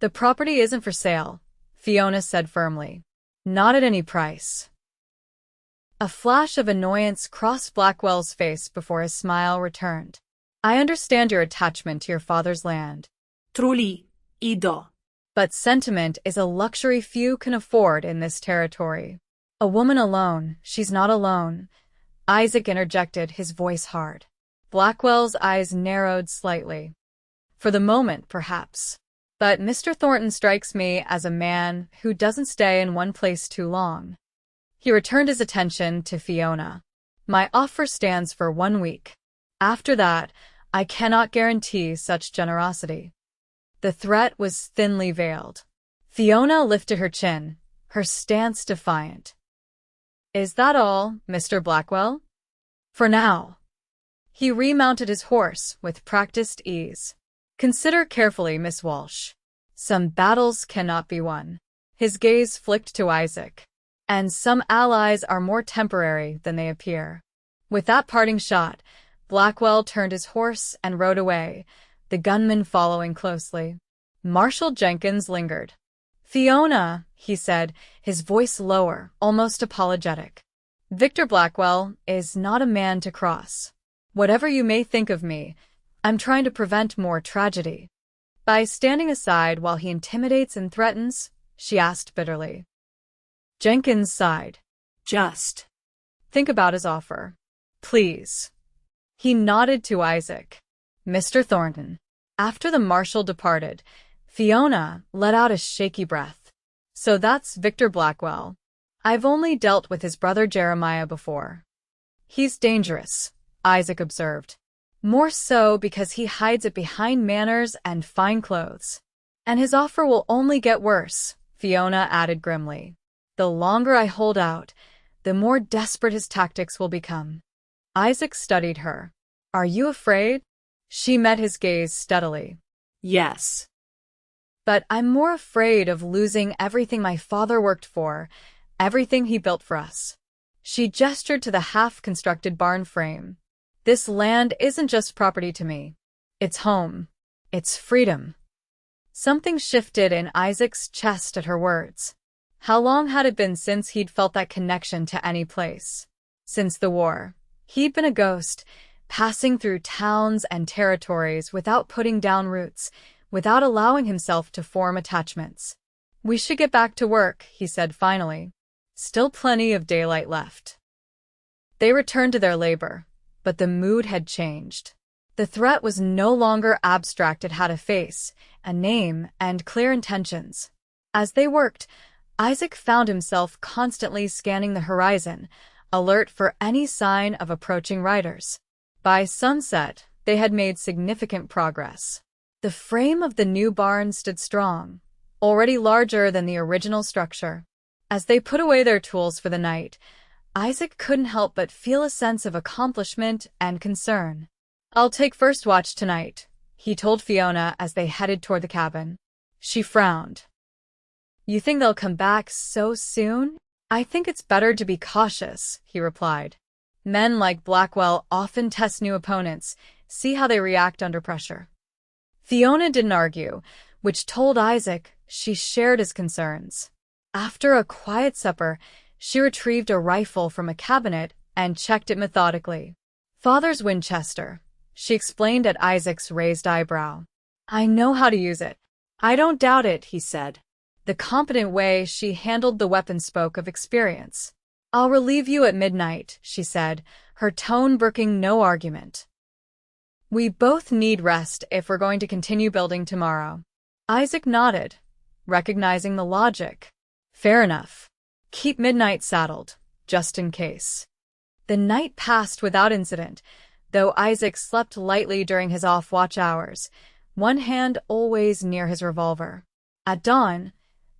The property isn't for sale, Fiona said firmly. Not at any price. A flash of annoyance crossed Blackwell's face before his smile returned. I understand your attachment to your father's land.
Truly, I do.
But sentiment is a luxury few can afford in this territory. A woman alone, she's not alone. Isaac interjected, his voice hard. Blackwell's eyes narrowed slightly. For the moment, perhaps. But Mr. Thornton strikes me as a man who doesn't stay in one place too long. He returned his attention to Fiona. My offer stands for 1 week. After that, I cannot guarantee such generosity. The threat was thinly veiled. Fiona lifted her chin, her stance defiant. Is that all, Mr. Blackwell? For now. He remounted his horse with practiced ease. Consider carefully, Miss Walsh. Some battles cannot be won. His gaze flicked to Isaac. And some allies are more temporary than they appear. With that parting shot, Blackwell turned his horse and rode away, the gunman following closely. Marshal Jenkins lingered. Fiona, he said, his voice lower, almost apologetic. Victor Blackwell is not a man to cross. Whatever you may think of me, I'm trying to prevent more tragedy. By standing aside while he intimidates and threatens, she asked bitterly. Jenkins sighed.
Just
think about his offer. Please. He nodded to Isaac. Mr. Thornton. After the marshal departed, Fiona let out a shaky breath. So that's Victor Blackwell. I've only dealt with his brother Jeremiah before. He's dangerous, Isaac observed. More so because he hides it behind manners and fine clothes. And his offer will only get worse, Fiona added grimly. The longer I hold out, the more desperate his tactics will become. Isaac studied her. Are you afraid? She met his gaze steadily.
yes.
But I'm more afraid of losing everything my father worked for, everything he built for us. She gestured to the half-constructed barn frame. This land isn't just property to me. It's home. It's freedom. Something shifted in Isaac's chest at her words. How long had it been since he'd felt that connection to any place? Since the war. He'd been a ghost, passing through towns and territories without putting down roots, without allowing himself to form attachments. We should get back to work, he said finally. Still plenty of daylight left. They returned to their labor, but the mood had changed. The threat was no longer abstract, it had a face, a name, and clear intentions. As they worked, Isaac found himself constantly scanning the horizon, alert for any sign of approaching riders. By sunset, they had made significant progress. The frame of the new barn stood strong, already larger than the original structure. As they put away their tools for the night, Isaac couldn't help but feel a sense of accomplishment and concern. I'll take first watch tonight, he told Fiona as they headed toward the cabin. She frowned. You think they'll come back so soon? I think it's better to be cautious, he replied. Men like Blackwell often test new opponents, see how they react under pressure. Fiona didn't argue, which told Isaac she shared his concerns. After a quiet supper, she retrieved a rifle from a cabinet and checked it methodically. Father's Winchester, she explained at Isaac's raised eyebrow. I know how to use it. I don't doubt it, he said. The competent way she handled the weapon spoke of experience. I'll relieve you at midnight, she said, her tone brooking no argument. We both need rest if we're going to continue building tomorrow. Isaac nodded, recognizing the logic. Fair enough. Keep midnight saddled, just in case. The night passed without incident, though Isaac slept lightly during his off-watch hours, one hand always near his revolver. At dawn,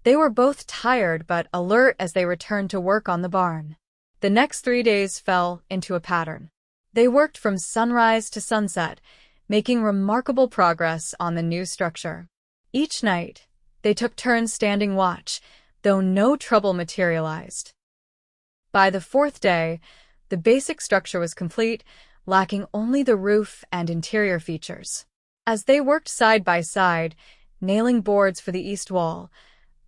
they were both tired but alert as they returned to work on the barn. The next 3 days fell into a pattern. They worked from sunrise to sunset, making remarkable progress on the new structure. Each night, they took turns standing watch, though no trouble materialized. By the 4th day, the basic structure was complete, lacking only the roof and interior features. As they worked side by side, nailing boards for the east wall,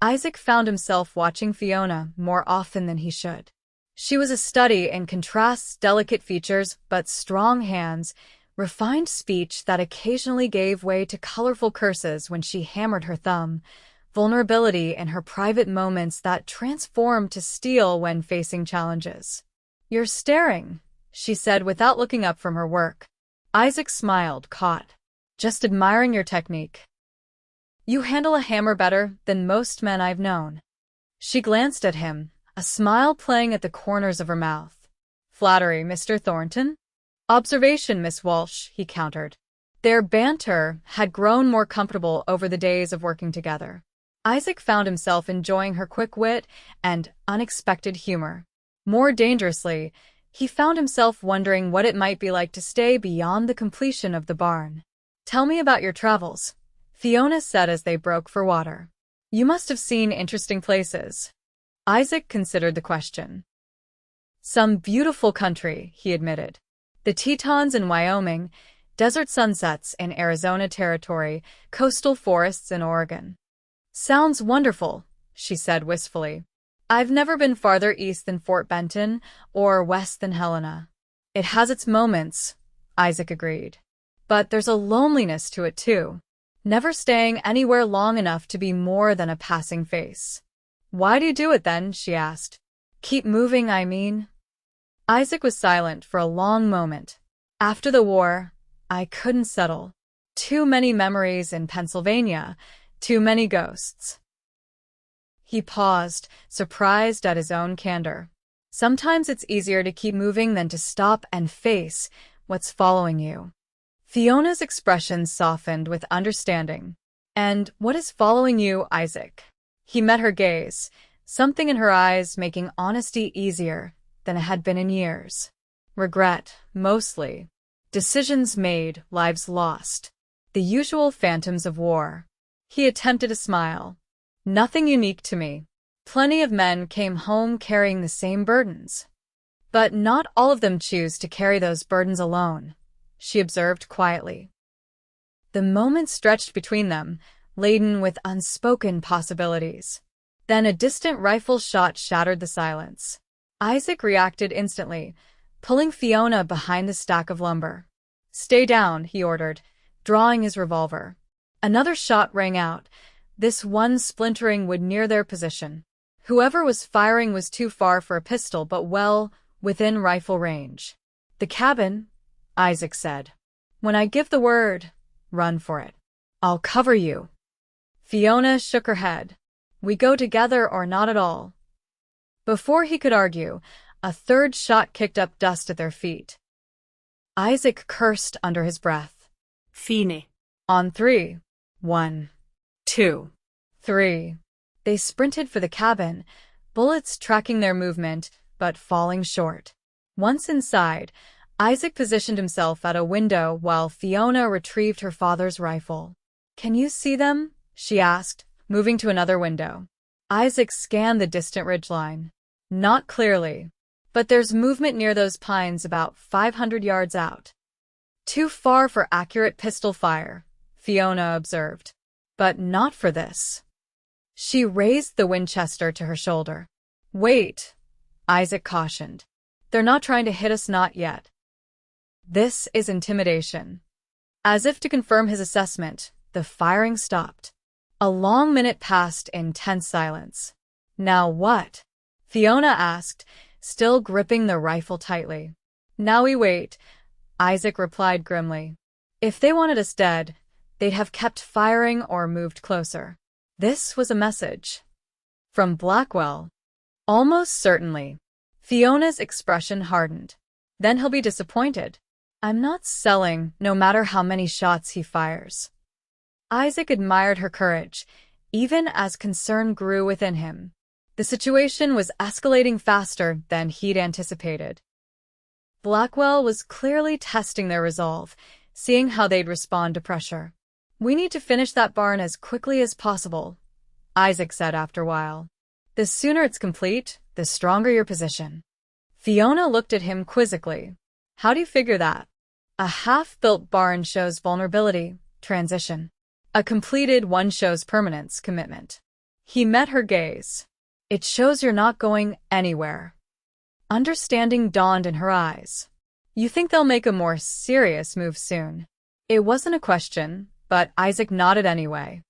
Isaac found himself watching Fiona more often than he should. She was a study in contrasts, delicate features, but strong hands, refined speech that occasionally gave way to colorful curses when she hammered her thumb, vulnerability in her private moments that transformed to steel when facing challenges. You're staring, she said without looking up from her work. Isaac smiled, caught. Just admiring your technique. You handle a hammer better than most men I've known. She glanced at him, a smile playing at the corners of her mouth. Flattery, Mr. Thornton? Observation, Miss Walsh, he countered. Their banter had grown more comfortable over the days of working together. Isaac found himself enjoying her quick wit and unexpected humor. More dangerously, he found himself wondering what it might be like to stay beyond the completion of the barn. Tell me about your travels, Fiona said as they broke for water. You must have seen interesting places. Isaac considered the question. Some beautiful country, he admitted. The Tetons in Wyoming, desert sunsets in Arizona Territory, coastal forests in Oregon. Sounds wonderful, she said wistfully. I've never been farther east than Fort Benton or west than Helena. It has its moments, Isaac agreed. But there's a loneliness to it too. Never staying anywhere long enough to be more than a passing phase. Why do you do it then? She asked. Keep moving, I mean. Isaac was silent for a long moment. After the war, I couldn't settle. Too many memories in Pennsylvania, too many ghosts. He paused, surprised at his own candor. Sometimes it's easier to keep moving than to stop and face what's following you. Fiona's expression softened with understanding. And what is following you, Isaac? He met her gaze, something in her eyes making honesty easier than it had been in years. Regret, mostly. Decisions made, lives lost. The usual phantoms of war. He attempted a smile. Nothing unique to me. Plenty of men came home carrying the same burdens. But not all of them choose to carry those burdens alone, she observed quietly. The moment stretched between them, laden with unspoken possibilities. Then a distant rifle shot shattered the silence. Isaac reacted instantly, pulling Fiona behind the stack of lumber. Stay down, he ordered, drawing his revolver. Another shot rang out, this one splintering wood near their position. Whoever was firing was too far for a pistol but well within rifle range. The cabin, Isaac said. When I give the word, run for it. I'll cover you. Fiona shook her head. We go together or not at all. Before he could argue, a third shot kicked up dust at their feet. Isaac cursed under his breath.
Fine.
On 3. 1. 2. 3. They sprinted for the cabin, bullets tracking their movement, but falling short. Once inside, Isaac positioned himself at a window while Fiona retrieved her father's rifle. Can you see them? She asked, moving to another window. Isaac scanned the distant ridgeline. Not clearly, but there's movement near those pines about 500 yards out. Too far for accurate pistol fire, Fiona observed. But not for this. She raised the Winchester to her shoulder. Wait, Isaac cautioned. They're not trying to hit us, not yet. This is intimidation. As if to confirm his assessment, the firing stopped. A long minute passed in tense silence. Now what? Fiona asked, still gripping the rifle tightly. "Now we wait," Isaac replied grimly. "If they wanted us dead, they'd have kept firing or moved closer." This was a message from Blackwell. Almost certainly. Fiona's expression hardened. Then he'll be disappointed. "I'm not selling, no matter how many shots he fires." Isaac admired her courage, even as concern grew within him. The situation was escalating faster than he'd anticipated. Blackwell was clearly testing their resolve, seeing how they'd respond to pressure. "We need to finish that barn as quickly as possible," Isaac said after a while. "The sooner it's complete, the stronger your position." Fiona looked at him quizzically. "How do you figure that?" "A half-built barn shows vulnerability, transition. A completed one shows permanence, commitment." He met her gaze. "It shows you're not going anywhere." Understanding dawned in her eyes. "You think they'll make a more serious move soon?" It wasn't a question, but Isaac nodded anyway.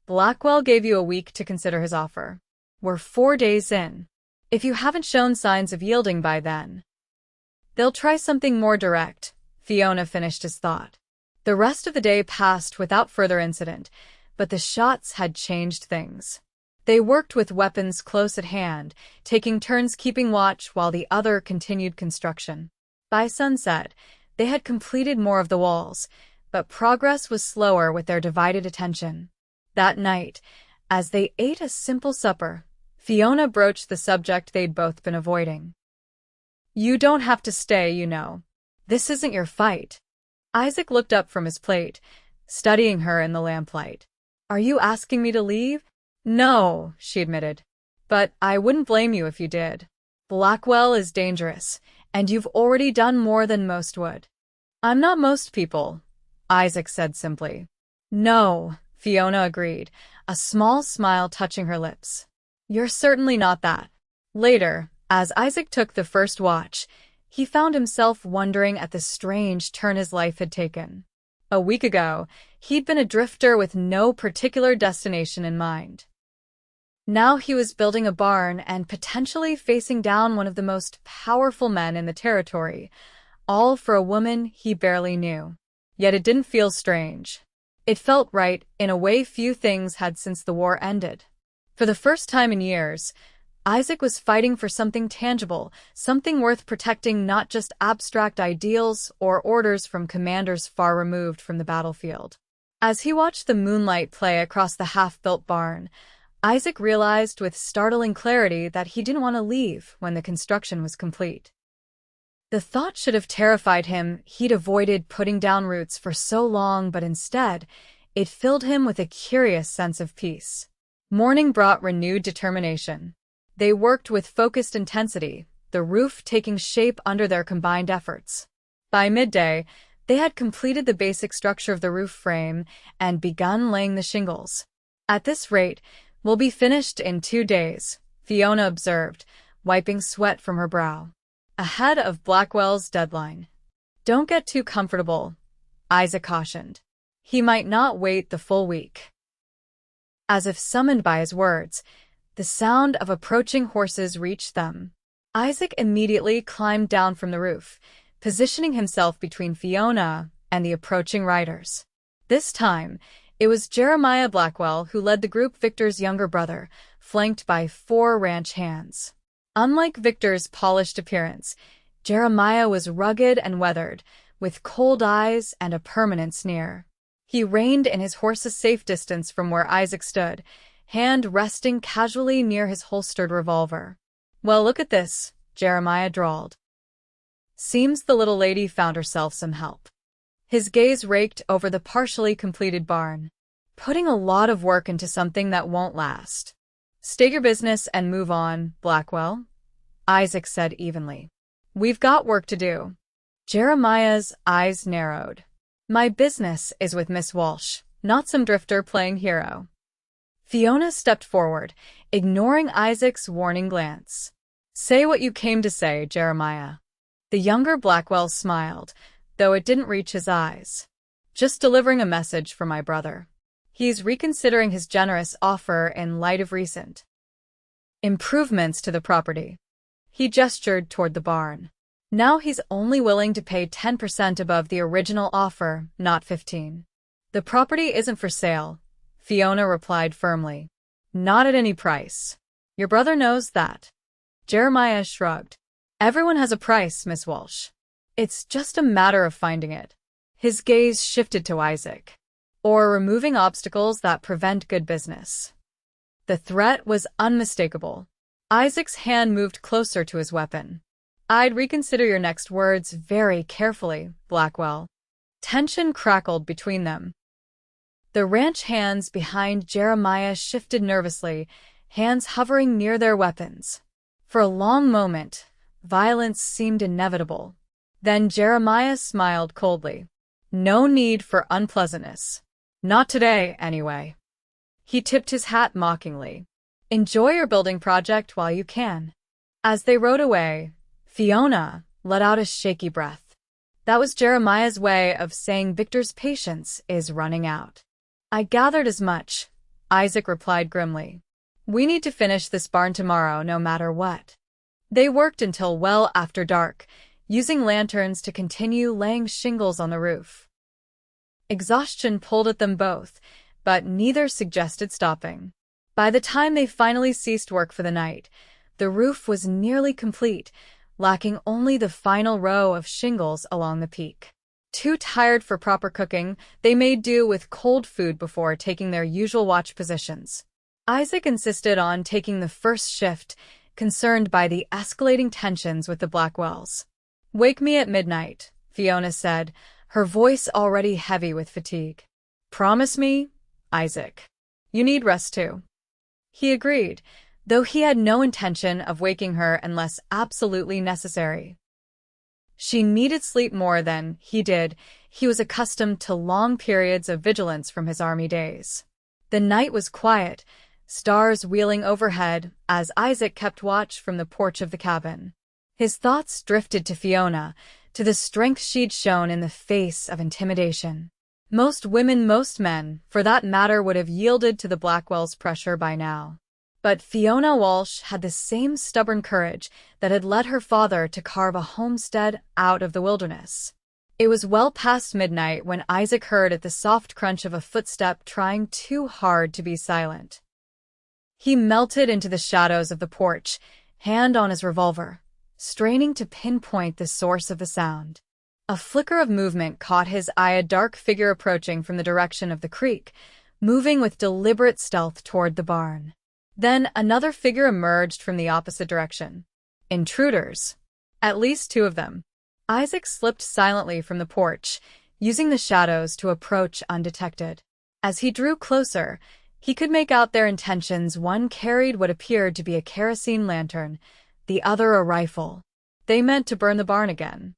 "Blackwell gave you a week to consider his offer. We're 4 days in. If you haven't shown signs of yielding by then, they'll try something more direct," Fiona finished his thought. The rest of the day passed without further incident, but the shots had changed things. They worked with weapons close at hand, taking turns keeping watch while the other continued construction. By sunset, they had completed more of the walls, but progress was slower with their divided attention. That night, as they ate a simple supper, Fiona broached the subject they'd both been avoiding. "You don't have to stay, you know. This isn't your fight." Isaac looked up from his plate, studying her in the lamplight. "Are you asking me to leave?" "No," she admitted. "But I wouldn't blame you if you did. Blackwell is dangerous, and you've already done more than most would." "I'm not most people," Isaac said simply. "No," Fiona agreed, a small smile touching her lips. "You're certainly not that." Later, as Isaac took the first watch, he found himself wondering at the strange turn his life had taken. A week ago, he'd been a drifter with no particular destination in mind. Now he was building a barn and potentially facing down one of the most powerful men in the territory, all for a woman he barely knew. Yet it didn't feel strange. It felt right in a way few things had since the war ended. For the first time in years, Isaac was fighting for something tangible, something worth protecting, not just abstract ideals or orders from commanders far removed from the battlefield. As he watched the moonlight play across the half-built barn, Isaac realized with startling clarity that he didn't want to leave when the construction was complete. The thought should have terrified him. He'd avoided putting down roots for so long, but instead, it filled him with a curious sense of peace. Morning brought renewed determination. They worked with focused intensity, the roof taking shape under their combined efforts. By midday, they had completed the basic structure of the roof frame and begun laying the shingles. "At this rate, we'll be finished in 2 days," Fiona observed, wiping sweat from her brow. Ahead of Blackwell's deadline. "Don't get too comfortable," Isaac cautioned. He might not wait the full week. As if summoned by his words, the sound of approaching horses reached them. Isaac immediately climbed down from the roof, positioning himself between Fiona and the approaching riders. This time, it was Jeremiah Blackwell who led the group, Victor's younger brother, flanked by 4 ranch hands. Unlike Victor's polished appearance, Jeremiah was rugged and weathered, with cold eyes and a permanent sneer. He reined in his horse's safe distance from where Isaac stood, hand resting casually near his holstered revolver. "Well, look at this," Jeremiah drawled. "Seems the little lady found herself some help." His gaze raked over the partially completed barn. "Putting a lot of work into something that won't last." "State your business and move on, Blackwell," Isaac said evenly. "We've got work to do." Jeremiah's eyes narrowed. "My business is with Miss Walsh, not some drifter playing hero." Fiona stepped forward, ignoring Isaac's warning glance. "Say what you came to say, Jeremiah." The younger Blackwell smiled, though it didn't reach his eyes. "Just delivering a message for my brother. He's reconsidering his generous offer in light of recent improvements to the property." He gestured toward the barn. Now he's only willing to pay 10% above the original offer, not 15. The property isn't for sale, Fiona replied firmly. Not at any price. Your brother knows that. Jeremiah shrugged. Everyone has a price, Miss Walsh. It's just a matter of finding it. His gaze shifted to Isaac. Or removing obstacles that prevent good business. The threat was unmistakable. Isaac's hand moved closer to his weapon. I'd reconsider your next words very carefully, Blackwell. Tension crackled between them. The ranch hands behind Jeremiah shifted nervously, hands hovering near their weapons. For a long moment, violence seemed inevitable. Then Jeremiah smiled coldly. No need for unpleasantness. Not today, anyway. He tipped his hat mockingly. Enjoy your building project while you can. As they rode away, Fiona let out a shaky breath. That was Jeremiah's way of saying Victor's patience is running out. I gathered as much, Isaac replied grimly. We need to finish this barn tomorrow no matter what. They worked until well after dark, using lanterns to continue laying shingles on the roof. Exhaustion pulled at them both, but neither suggested stopping. By the time they finally ceased work for the night, the roof was nearly complete, lacking only the final row of shingles along the peak. Too tired for proper cooking, they made do with cold food before taking their usual watch positions. Isaac insisted on taking the first shift, concerned by the escalating tensions with the Blackwells. Wake me at midnight, Fiona said, her voice already heavy with fatigue. Promise me, Isaac. You need rest too. He agreed, though he had no intention of waking her unless absolutely necessary. She needed sleep more than he did. He was accustomed to long periods of vigilance from his army days. The night was quiet, stars wheeling overhead as Isaac kept watch from the porch of the cabin. His thoughts drifted to Fiona, to the strength she'd shown in the face of intimidation. Most women, most men, for that matter, would have yielded to the Blackwell's pressure by now. But Fiona Walsh had the same stubborn courage that had led her father to carve a homestead out of the wilderness. It was well past midnight when Isaac heard the soft crunch of a footstep trying too hard to be silent. He melted into the shadows of the porch, hand on his revolver, straining to pinpoint the source of the sound. A flicker of movement caught his eye, a dark figure approaching from the direction of the creek, moving with deliberate stealth toward the barn. Then another figure emerged from the opposite direction. Intruders. At least two of them. Isaac slipped silently from the porch, using the shadows to approach undetected. As he drew closer, he could make out their intentions. One carried what appeared to be a kerosene lantern, the other a rifle. They meant to burn the barn again.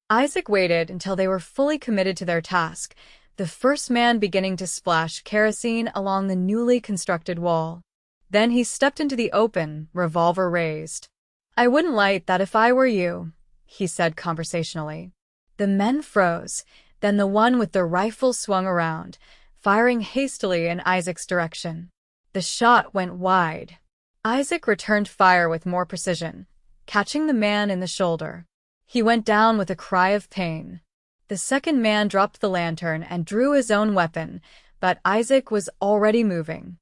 Isaac waited until they were fully committed to their task, the first man beginning to splash kerosene along the newly constructed wall. Then he stepped into the open, revolver raised. I wouldn't light that if I were you, he said conversationally. The men froze, then the one with the rifle swung around, firing hastily in Isaac's direction. The shot went wide. Isaac returned fire with more precision, catching the man in the shoulder. He went down with a cry of pain. The second man dropped the lantern and drew his own weapon, but Isaac was already moving.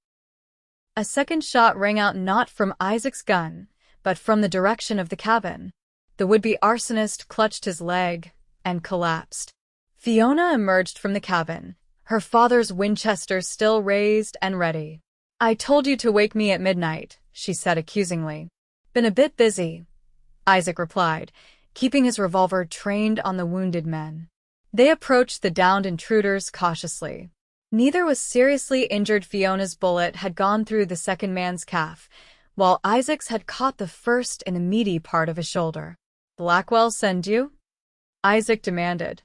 A second shot rang out not from Isaac's gun, but from the direction of the cabin. The would-be arsonist clutched his leg and collapsed. Fiona emerged from the cabin, her father's Winchester still raised and ready. I told you to wake me at midnight, she said accusingly. Been a bit busy, Isaac replied, keeping his revolver trained on the wounded men. They approached the downed intruders cautiously. Neither was seriously injured. Fiona's bullet had gone through the second man's calf, while Isaac's had caught the first in the meaty part of his shoulder. Blackwell send you? Isaac demanded.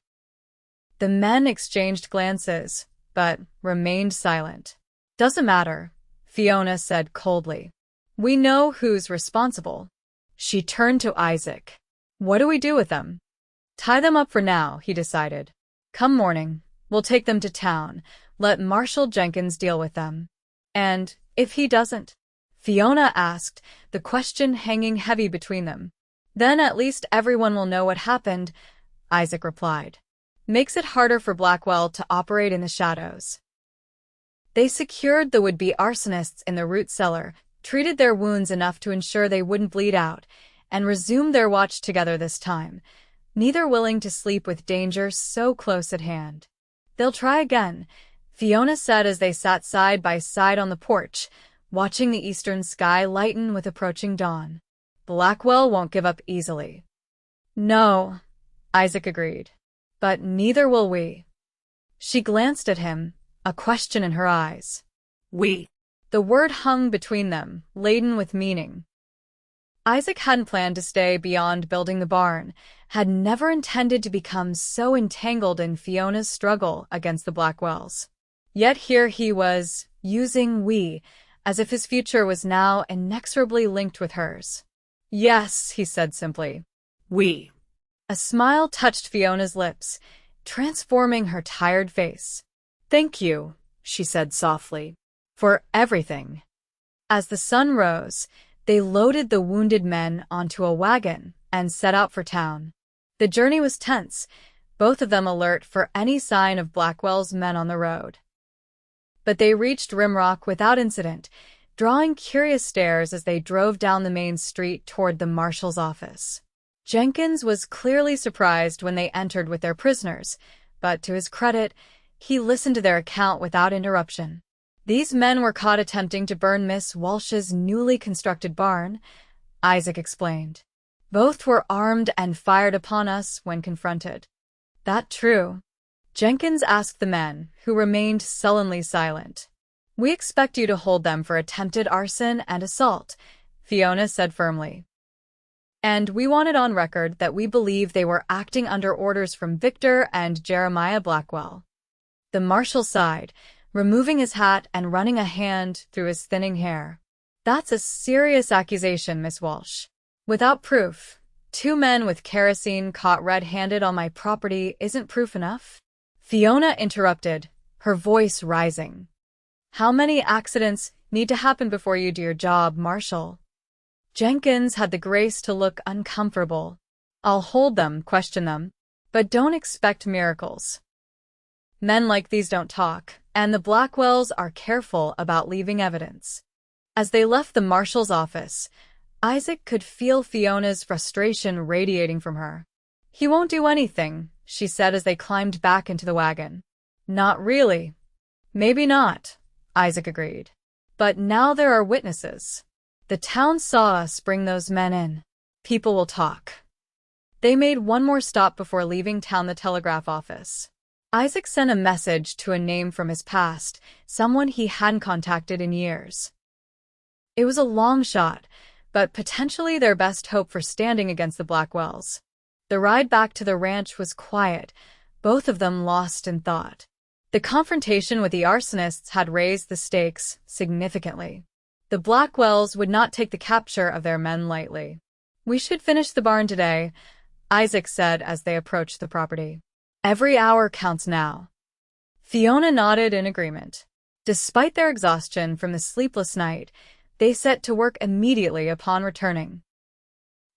The men exchanged glances, but remained silent. Doesn't matter, Fiona said coldly. We know who's responsible. She turned to Isaac. What do we do with them? Tie them up for now, he decided. Come morning, we'll take them to town. Let Marshal Jenkins deal with them. And if he doesn't? Fiona asked, the question hanging heavy between them. Then at least everyone will know what happened, Isaac replied. Makes it harder for Blackwell to operate in the shadows. They secured the would-be arsonists in the root cellar, treated their wounds enough to ensure they wouldn't bleed out, and resumed their watch together this time, neither willing to sleep with danger so close at hand. They'll try again, Fiona said as they sat side by side on the porch, watching the eastern sky lighten with approaching dawn. Blackwell won't give up easily. No, Isaac agreed. But neither will we. She glanced at him, a question in her eyes.
We.
The word hung between them, laden with meaning. Isaac hadn't planned to stay beyond building the barn, had never intended to become so entangled in Fiona's struggle against the Blackwells. Yet here he was, using we, as if his future was now inexorably linked with hers. Yes, he said simply.
We.
A smile touched Fiona's lips, transforming her tired face. Thank you, she said softly, for everything. As the sun rose, they loaded the wounded men onto a wagon and set out for town. The journey was tense, both of them alert for any sign of Blackwell's men on the road. But they reached Rimrock without incident, drawing curious stares as they drove down the main street toward the marshal's office. Jenkins was clearly surprised when they entered with their prisoners, but to his credit, he listened to their account without interruption. These men were caught attempting to burn Miss Walsh's newly constructed barn, Isaac explained. Both were armed and fired upon us when confronted. That true? Jenkins asked the men, who remained sullenly silent. We expect you to hold them for attempted arson and assault, Fiona said firmly. And we want it on record that we believe they were acting under orders from Victor and Jeremiah Blackwell. The marshal sighed, removing his hat and running a hand through his thinning hair. That's a serious accusation, Miss Walsh. Without proof, 2 men with kerosene caught red-handed on my property isn't proof enough? Fiona interrupted, her voice rising. How many accidents need to happen before you do your job, Marshal? Jenkins had the grace to look uncomfortable. I'll hold them, question them, but don't expect miracles. Men like these don't talk, and the Blackwells are careful about leaving evidence. As they left the marshal's office, Isaac could feel Fiona's frustration radiating from her. He won't do anything, she said as they climbed back into the wagon. Not really. Maybe not, Isaac agreed. But now there are witnesses. The town saw us bring those men in. People will talk. They made one more stop before leaving town, the telegraph office. Isaac sent a message to a name from his past, someone he hadn't contacted in years. It was a long shot, but potentially their best hope for standing against the Blackwells. The ride back to the ranch was quiet, both of them lost in thought. The confrontation with the arsonists had raised the stakes significantly. The Blackwells would not take the capture of their men lightly. We should finish the barn today, Isaac said as they approached the property. Every hour counts now. Fiona nodded in agreement. Despite their exhaustion from the sleepless night, they set to work immediately upon returning.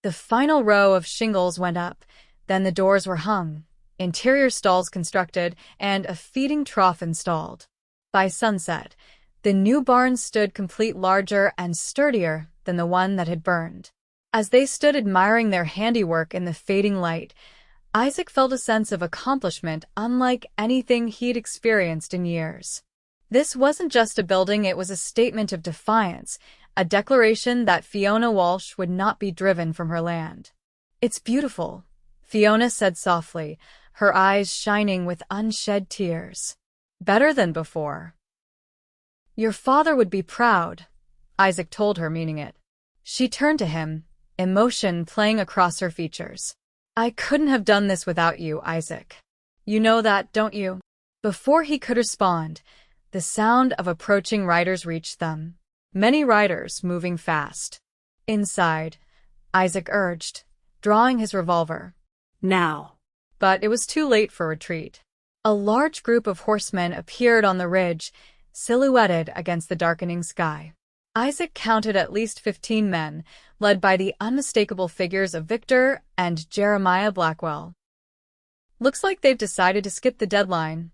The final row of shingles went up, then the doors were hung, interior stalls constructed, and a feeding trough installed. By sunset, the new barn stood complete, larger and sturdier than the one that had burned. As they stood admiring their handiwork in the fading light, Isaac felt a sense of accomplishment unlike anything he'd experienced in years. This wasn't just a building, it was a statement of defiance, a declaration that Fiona Walsh would not be driven from her land. It's beautiful, Fiona said softly, her eyes shining with unshed tears. Better than before. Your father would be proud, Isaac told her, meaning it. She turned to him, emotion playing across her features. I couldn't have done this without you, Isaac. You know that, don't you? Before he could respond, the sound of approaching riders reached them. Many riders moving fast. Inside, Isaac urged, drawing his revolver.
Now.
But it was too late for retreat. A large group of horsemen appeared on the ridge, silhouetted against the darkening sky. Isaac counted at least 15 men, led by the unmistakable figures of Victor and Jeremiah Blackwell. "Looks like they've decided to skip the deadline,"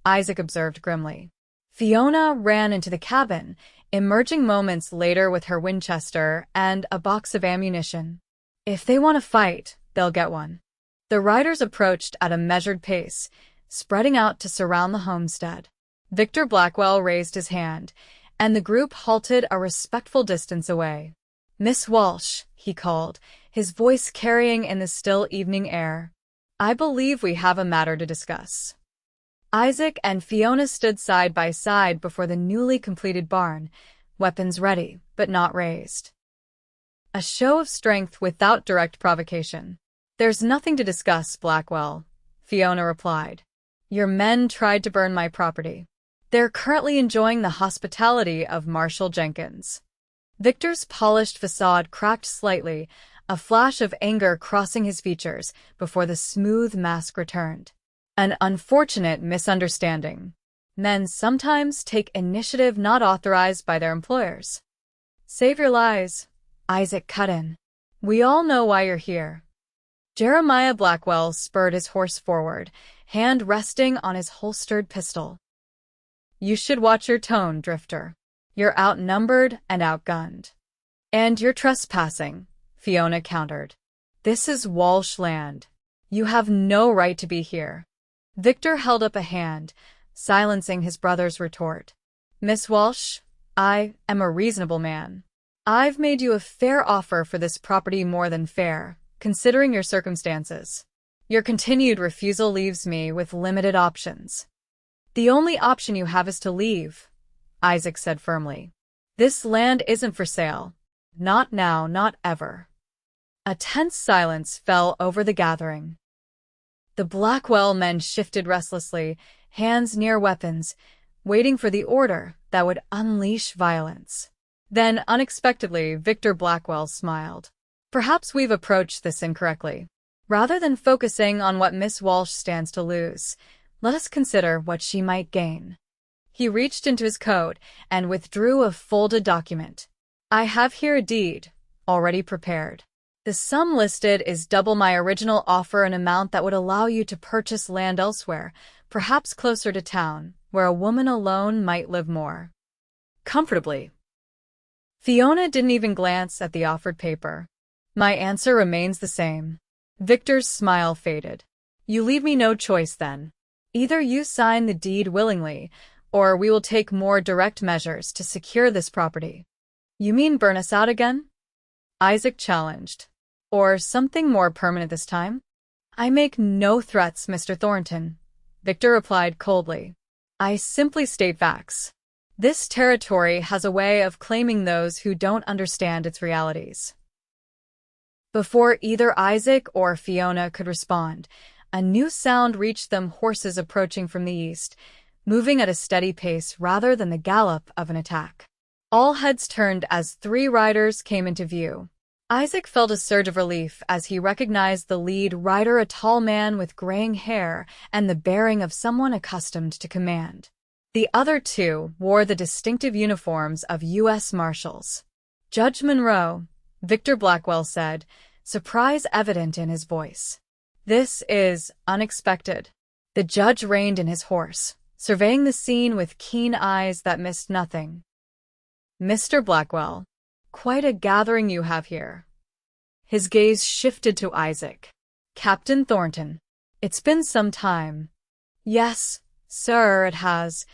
Isaac observed grimly. Fiona ran into the cabin, emerging moments later with her Winchester and a box of ammunition. "If they want to fight, they'll get one." The riders approached at a measured pace, spreading out to surround the homestead. Victor Blackwell raised his hand, and the group halted a respectful distance away. "Miss Walsh," he called, his voice carrying in the still evening air. "I believe we have a matter to discuss." Isaac and Fiona stood side by side before the newly completed barn, weapons ready, but not raised. A show of strength without direct provocation. "There's nothing to discuss, Blackwell," Fiona replied. "Your men tried to burn my property. They're currently enjoying the hospitality of Marshal Jenkins." Victor's polished facade cracked slightly, a flash of anger crossing his features before the smooth mask returned. "An unfortunate misunderstanding. Men sometimes take initiative not authorized by their employers." "Save your lies," Isaac cut in. "We all know why you're here." Jeremiah Blackwell spurred his horse forward, hand resting on his holstered pistol. "You should watch your tone, Drifter. You're outnumbered and outgunned." "And you're trespassing," Fiona countered. "This is Walsh land. You have no right to be here." Victor held up a hand, silencing his brother's retort. "Miss Walsh, I am a reasonable man. I've made you a fair offer for this property, more than fair, considering your circumstances. Your continued refusal leaves me with limited options." "The only option you have is to leave," Isaac said firmly. "This land isn't for sale. Not now, not ever." A tense silence fell over the gathering. The Blackwell men shifted restlessly, hands near weapons, waiting for the order that would unleash violence. Then, unexpectedly, Victor Blackwell smiled. "Perhaps we've approached this incorrectly. Rather than focusing on what Miss Walsh stands to lose, let us consider what she might gain." He reached into his coat and withdrew a folded document. "I have here a deed, already prepared. The sum listed is double my original offer, an amount that would allow you to purchase land elsewhere, perhaps closer to town, where a woman alone might live more comfortably." Fiona didn't even glance at the offered paper. "My answer remains the same." Victor's smile faded. "You leave me no choice then. Either you sign the deed willingly, or we will take more direct measures to secure this property." "You mean burn us out again?" Isaac challenged. "Or something more permanent this time?" "I make no threats, Mr. Thornton," Victor replied coldly. "I simply state facts. This territory has a way of claiming those who don't understand its realities." Before either Isaac or Fiona could respond, a new sound reached them, horses approaching from the east, moving at a steady pace rather than the gallop of an attack. All heads turned as 3 riders came into view. Isaac felt a surge of relief as he recognized the lead rider, a tall man with graying hair and the bearing of someone accustomed to command. The other 2 wore the distinctive uniforms of U.S. Marshals. "Judge Monroe," Victor Blackwell said, surprise evident in his voice. "This is unexpected." The judge reined in his horse, surveying the scene with keen eyes that missed nothing. "Mr. Blackwell, quite a gathering you have here." His gaze shifted to Isaac. "Captain Thornton, it's been some time." "Yes, sir, it has,"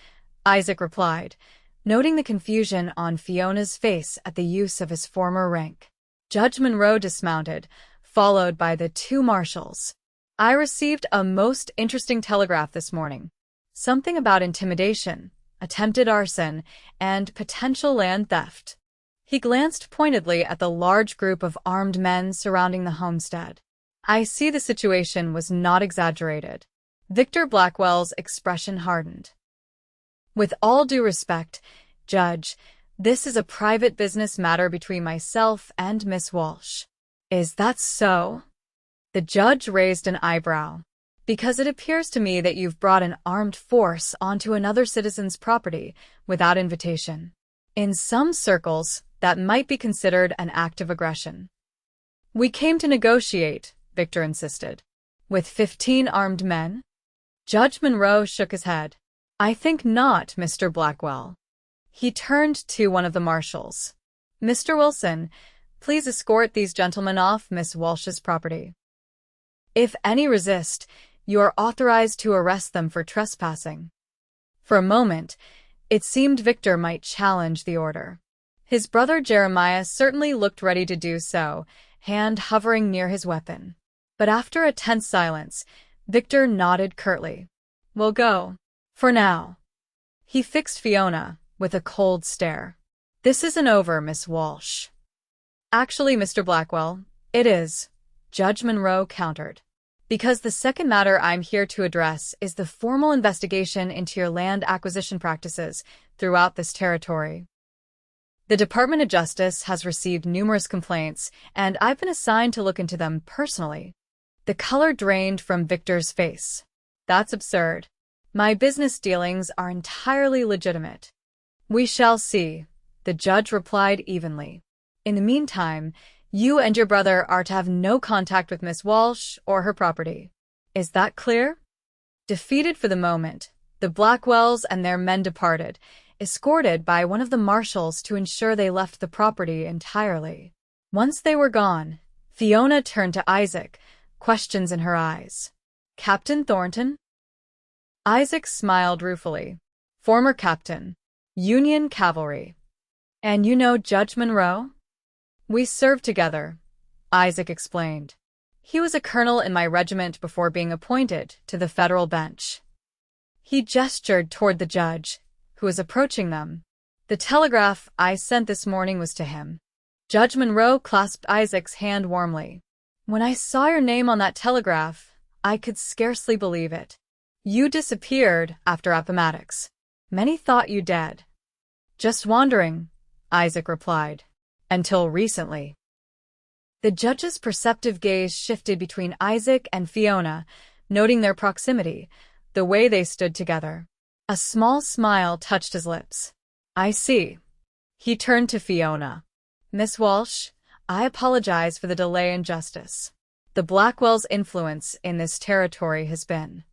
Isaac replied, noting the confusion on Fiona's face at the use of his former rank. Judge Monroe dismounted, followed by the 2 marshals. "I received a most interesting telegraph this morning. Something about intimidation, attempted arson, and potential land theft." He glanced pointedly at the large group of armed men surrounding the homestead. "I see the situation was not exaggerated." Victor Blackwell's expression hardened. "With all due respect, Judge, this is a private business matter between myself and Miss Walsh." "Is that so?" The judge raised an eyebrow. "Because it appears to me that you've brought an armed force onto another citizen's property without invitation." In some circles, that might be considered an act of aggression. We came to negotiate, Victor insisted. With 15 armed men? Judge Monroe shook his head. I think not, Mr. Blackwell. He turned to one of the marshals. Mr. Wilson, please escort these gentlemen off Miss Walsh's property. If any resist, you are authorized to arrest them for trespassing. For a moment, it seemed Victor might challenge the order. His brother Jeremiah certainly looked ready to do so, hand hovering near his weapon. But after a tense silence, Victor nodded curtly. We'll go. For now. He fixed Fiona with a cold stare. This isn't over, Miss Walsh. Actually, Mr. Blackwell, it is, Judge Monroe countered. Because the second matter I'm here to address is the formal investigation into your land acquisition practices throughout this territory. The Department of Justice has received numerous complaints, and I've been assigned to look into them personally. The color drained from Victor's face. That's absurd. My business dealings are entirely legitimate. We shall see, the judge replied evenly. In the meantime, you and your brother are to have no contact with Miss Walsh or her property. Is that clear? Defeated for the moment, the Blackwells and their men departed, escorted by one of the marshals to ensure they left the property entirely. Once they were gone, Fiona turned to Isaac, questions in her eyes. Captain Thornton? Isaac smiled ruefully. Former captain. Union cavalry. And you know Judge Monroe? We served together, Isaac explained. He was a colonel in my regiment before being appointed to the federal bench. He gestured toward the judge, who was approaching them. The telegraph I sent this morning was to him. Judge Monroe clasped Isaac's hand warmly. When I saw your name on that telegraph, I could scarcely believe it. You disappeared after Appomattox. Many thought you dead. Just wandering, Isaac replied. Until recently. The judge's perceptive gaze shifted between Isaac and Fiona, noting their proximity, the way they stood together. A small smile touched his lips. I see. He turned to Fiona. Miss Walsh, I apologize for the delay in justice. The Blackwells' influence in this territory has been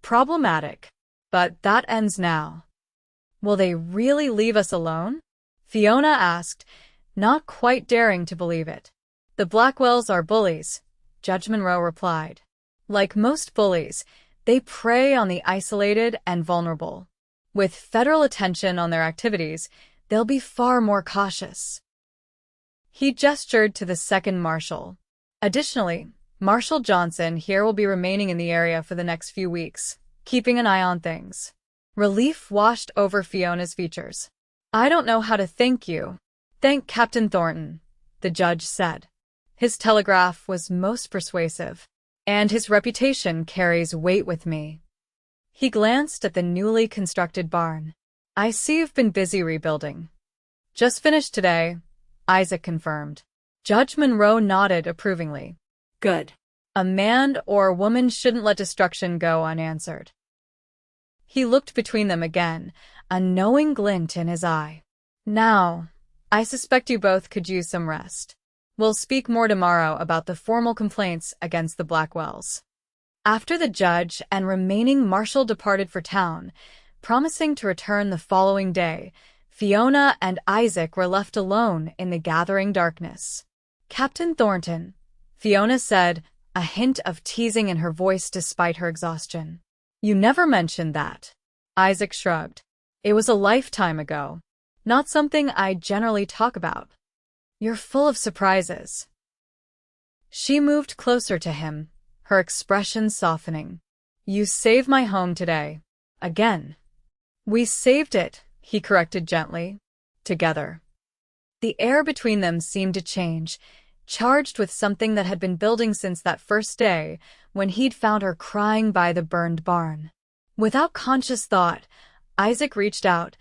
problematic, but that ends now. Will they really leave us alone? Fiona asked, not quite daring to believe it. The Blackwells are bullies, Judge Monroe replied. Like most bullies, they prey on the isolated and vulnerable. With federal attention on their activities, they'll be far more cautious. He gestured to the second marshal. Additionally, Marshal Johnson here will be remaining in the area for the next few weeks, keeping an eye on things. Relief washed over Fiona's features. I don't know how to thank you. Thank Captain Thornton, the judge said. His telegraph was most persuasive, and his reputation carries weight with me. He glanced at the newly constructed barn. I see you've been busy rebuilding. Just finished today, Isaac confirmed. Judge Monroe nodded approvingly. Good. A man or woman shouldn't let destruction go unanswered. He looked between them again, a knowing glint in his eye. Now, I suspect you both could use some rest. We'll speak more tomorrow about the formal complaints against the Blackwells. After the judge and remaining marshal departed for town, promising to return the following day, Fiona and Isaac were left alone in the gathering darkness. Captain Thornton, Fiona said, a hint of teasing in her voice despite her exhaustion. You never mentioned that. Isaac shrugged. It was a lifetime ago. Not something I generally talk about. You're full of surprises. She moved closer to him, her expression softening. You saved my home today. Again. We saved it, he corrected gently. Together. The air between them seemed to change, charged with something that had been building since that first day when he'd found her crying by the burned barn. Without conscious thought, Isaac reached out,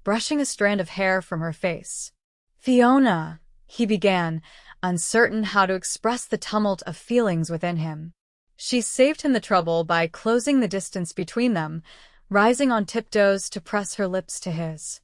brushing a strand of hair from her face. Fiona, he began, uncertain how to express the tumult of feelings within him. She saved him the trouble by closing the distance between them, rising on tiptoes to press her lips to his.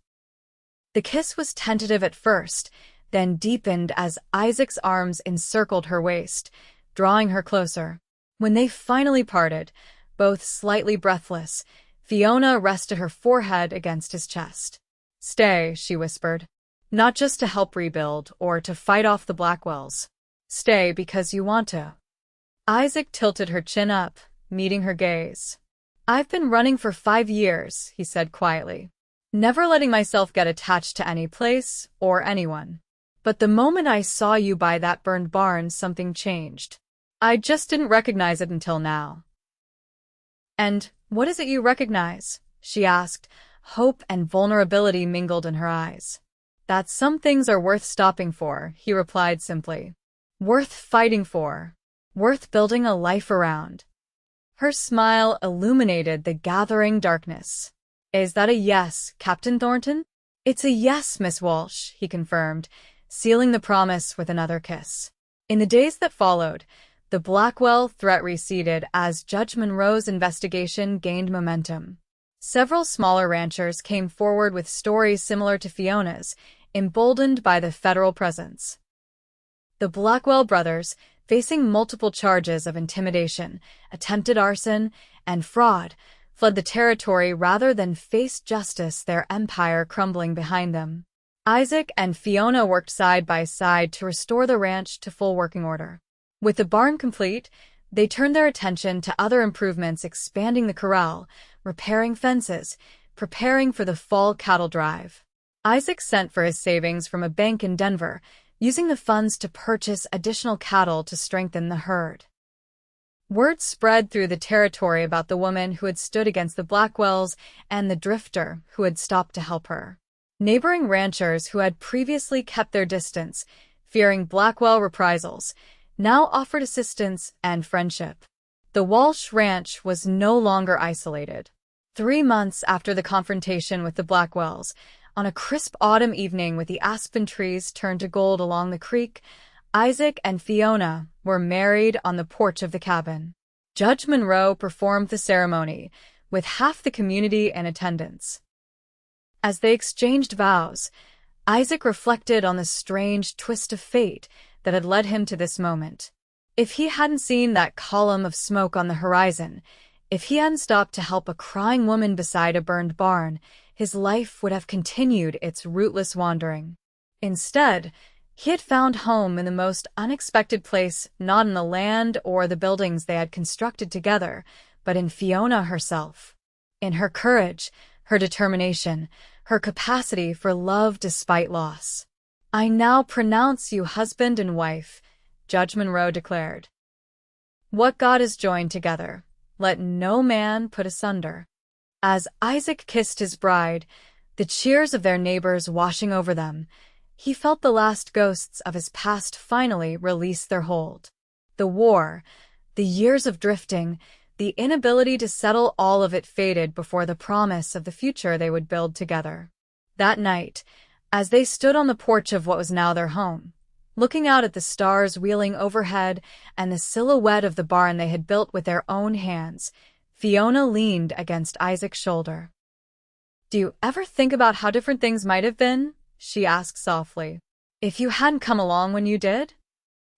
The kiss was tentative at first, then deepened as Isaac's arms encircled her waist, drawing her closer. When they finally parted, both slightly breathless, Fiona rested her forehead against his chest. "Stay," she whispered. "Not just to help rebuild or to fight off the Blackwells. Stay because you want to." Isaac tilted her chin up, meeting her gaze. "I've been running for 5 years," he said quietly, "never letting myself get attached to any place or anyone. But the moment I saw you by that burned barn, something changed. I just didn't recognize it until now." "And what is it you recognize?" she asked, hope and vulnerability mingled in her eyes. "That some things are worth stopping for," he replied simply. "Worth fighting for. Worth building a life around." Her smile illuminated the gathering darkness. "Is that a yes, Captain Thornton?" "It's a yes, Miss Walsh," he confirmed, sealing the promise with another kiss. In the days that followed, the Blackwell threat receded as Judge Monroe's investigation gained momentum. Several smaller ranchers came forward with stories similar to Fiona's, emboldened by the federal presence. The Blackwell brothers, facing multiple charges of intimidation, attempted arson, and fraud, fled the territory rather than face justice, their empire crumbling behind them. Isaac and Fiona worked side by side to restore the ranch to full working order. With the barn complete, they turned their attention to other improvements, expanding the corral, repairing fences, preparing for the fall cattle drive. Isaac sent for his savings from a bank in Denver, using the funds to purchase additional cattle to strengthen the herd. Word spread through the territory about the woman who had stood against the Blackwells and the drifter who had stopped to help her. Neighboring ranchers who had previously kept their distance, fearing Blackwell reprisals, now offered assistance and friendship. The Walsh Ranch was no longer isolated. 3 months after the confrontation with the Blackwells, on a crisp autumn evening with the aspen trees turned to gold along the creek, Isaac and Fiona were married on the porch of the cabin. Judge Monroe performed the ceremony, with half the community in attendance. As they exchanged vows, Isaac reflected on the strange twist of fate that had led him to this moment. If he hadn't seen that column of smoke on the horizon, if he hadn't stopped to help a crying woman beside a burned barn, his life would have continued its rootless wandering. Instead, he had found home in the most unexpected place, not in the land or the buildings they had constructed together, but in Fiona herself. In her courage, her determination, her capacity for love despite loss. "I now pronounce you husband and wife," Judge Monroe declared. "What God has joined together, let no man put asunder." As Isaac kissed his bride, the cheers of their neighbors washing over them, he felt the last ghosts of his past finally release their hold. The war, the years of drifting, the inability to settle, all of it faded before the promise of the future they would build together. That night, as they stood on the porch of what was now their home, looking out at the stars wheeling overhead and the silhouette of the barn they had built with their own hands, Fiona leaned against Isaac's shoulder. "Do you ever think about how different things might have been?" she asked softly. "If you hadn't come along when you did?"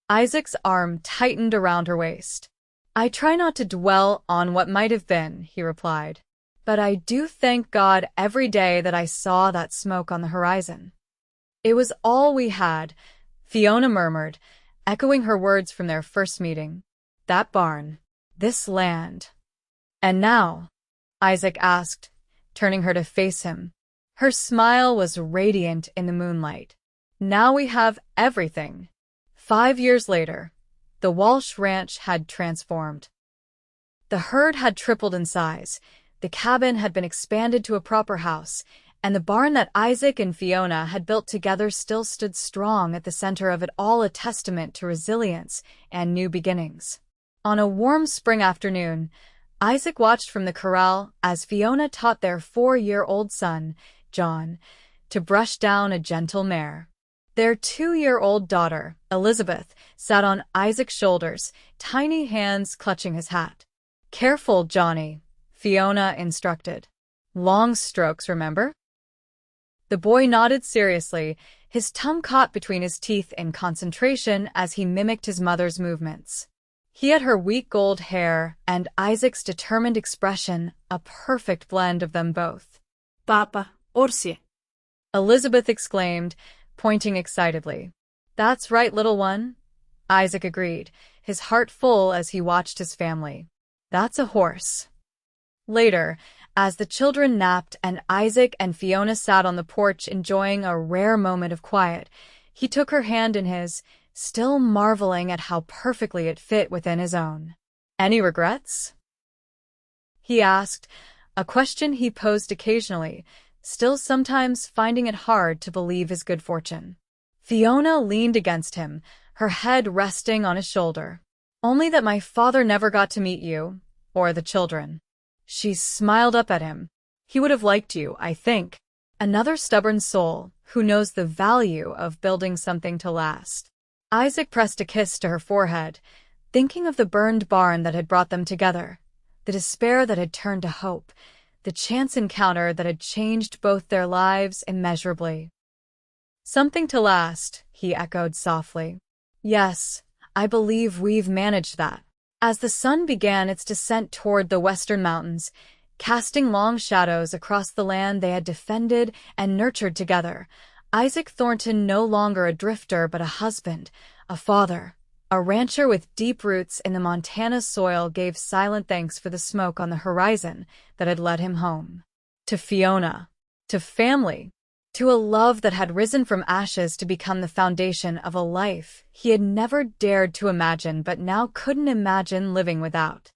Isaac's arm tightened around her waist. "I try not to dwell on what might have been," he replied. "But I do thank God every day that I saw that smoke on the horizon." "It was all we had," Fiona murmured, echoing her words from their first meeting. "That barn. This land." "And now?" Isaac asked, turning her to face him. Her smile was radiant in the moonlight. "Now we have everything." 5 years later, the Walsh Ranch had transformed. The herd had tripled in size, the cabin had been expanded to a proper house, and the barn that Isaac and Fiona had built together still stood strong at the center of it all, a testament to resilience and new beginnings. On a warm spring afternoon, Isaac watched from the corral as Fiona taught their 4-year-old son, John, to brush down a gentle mare. Their 2-year-old daughter, Elizabeth, sat on Isaac's shoulders, tiny hands clutching his hat. "Careful, Johnny," Fiona instructed. "Long strokes, remember?" The boy nodded seriously, his tongue caught between his teeth in concentration as he mimicked his mother's movements. He had her weak gold hair and Isaac's determined expression, a perfect blend of them both.
Papa, orsie.
Elizabeth exclaimed, pointing excitedly. That's right, little one, Isaac agreed, his heart full as he watched his family. That's a horse. Later, as the children napped and Isaac and Fiona sat on the porch enjoying a rare moment of quiet, he took her hand in his, still marveling at how perfectly it fit within his own. Any regrets? He asked, a question he posed occasionally, still sometimes finding it hard to believe his good fortune. Fiona leaned against him, her head resting on his shoulder. Only that my father never got to meet you, or the children. She smiled up at him. He would have liked you, I think. Another stubborn soul who knows the value of building something to last. Isaac pressed a kiss to her forehead, thinking of the burned barn that had brought them together, the despair that had turned to hope, the chance encounter that had changed both their lives immeasurably. Something to last, he echoed softly. Yes, I believe we've managed that. As the sun began its descent toward the western mountains, casting long shadows across the land they had defended and nurtured together, Isaac Thornton, no longer a drifter but a husband, a father, a rancher with deep roots in the Montana soil, gave silent thanks for the smoke on the horizon that had led him home. To Fiona, to family, to a love that had risen from ashes to become the foundation of a life he had never dared to imagine but now couldn't imagine living without.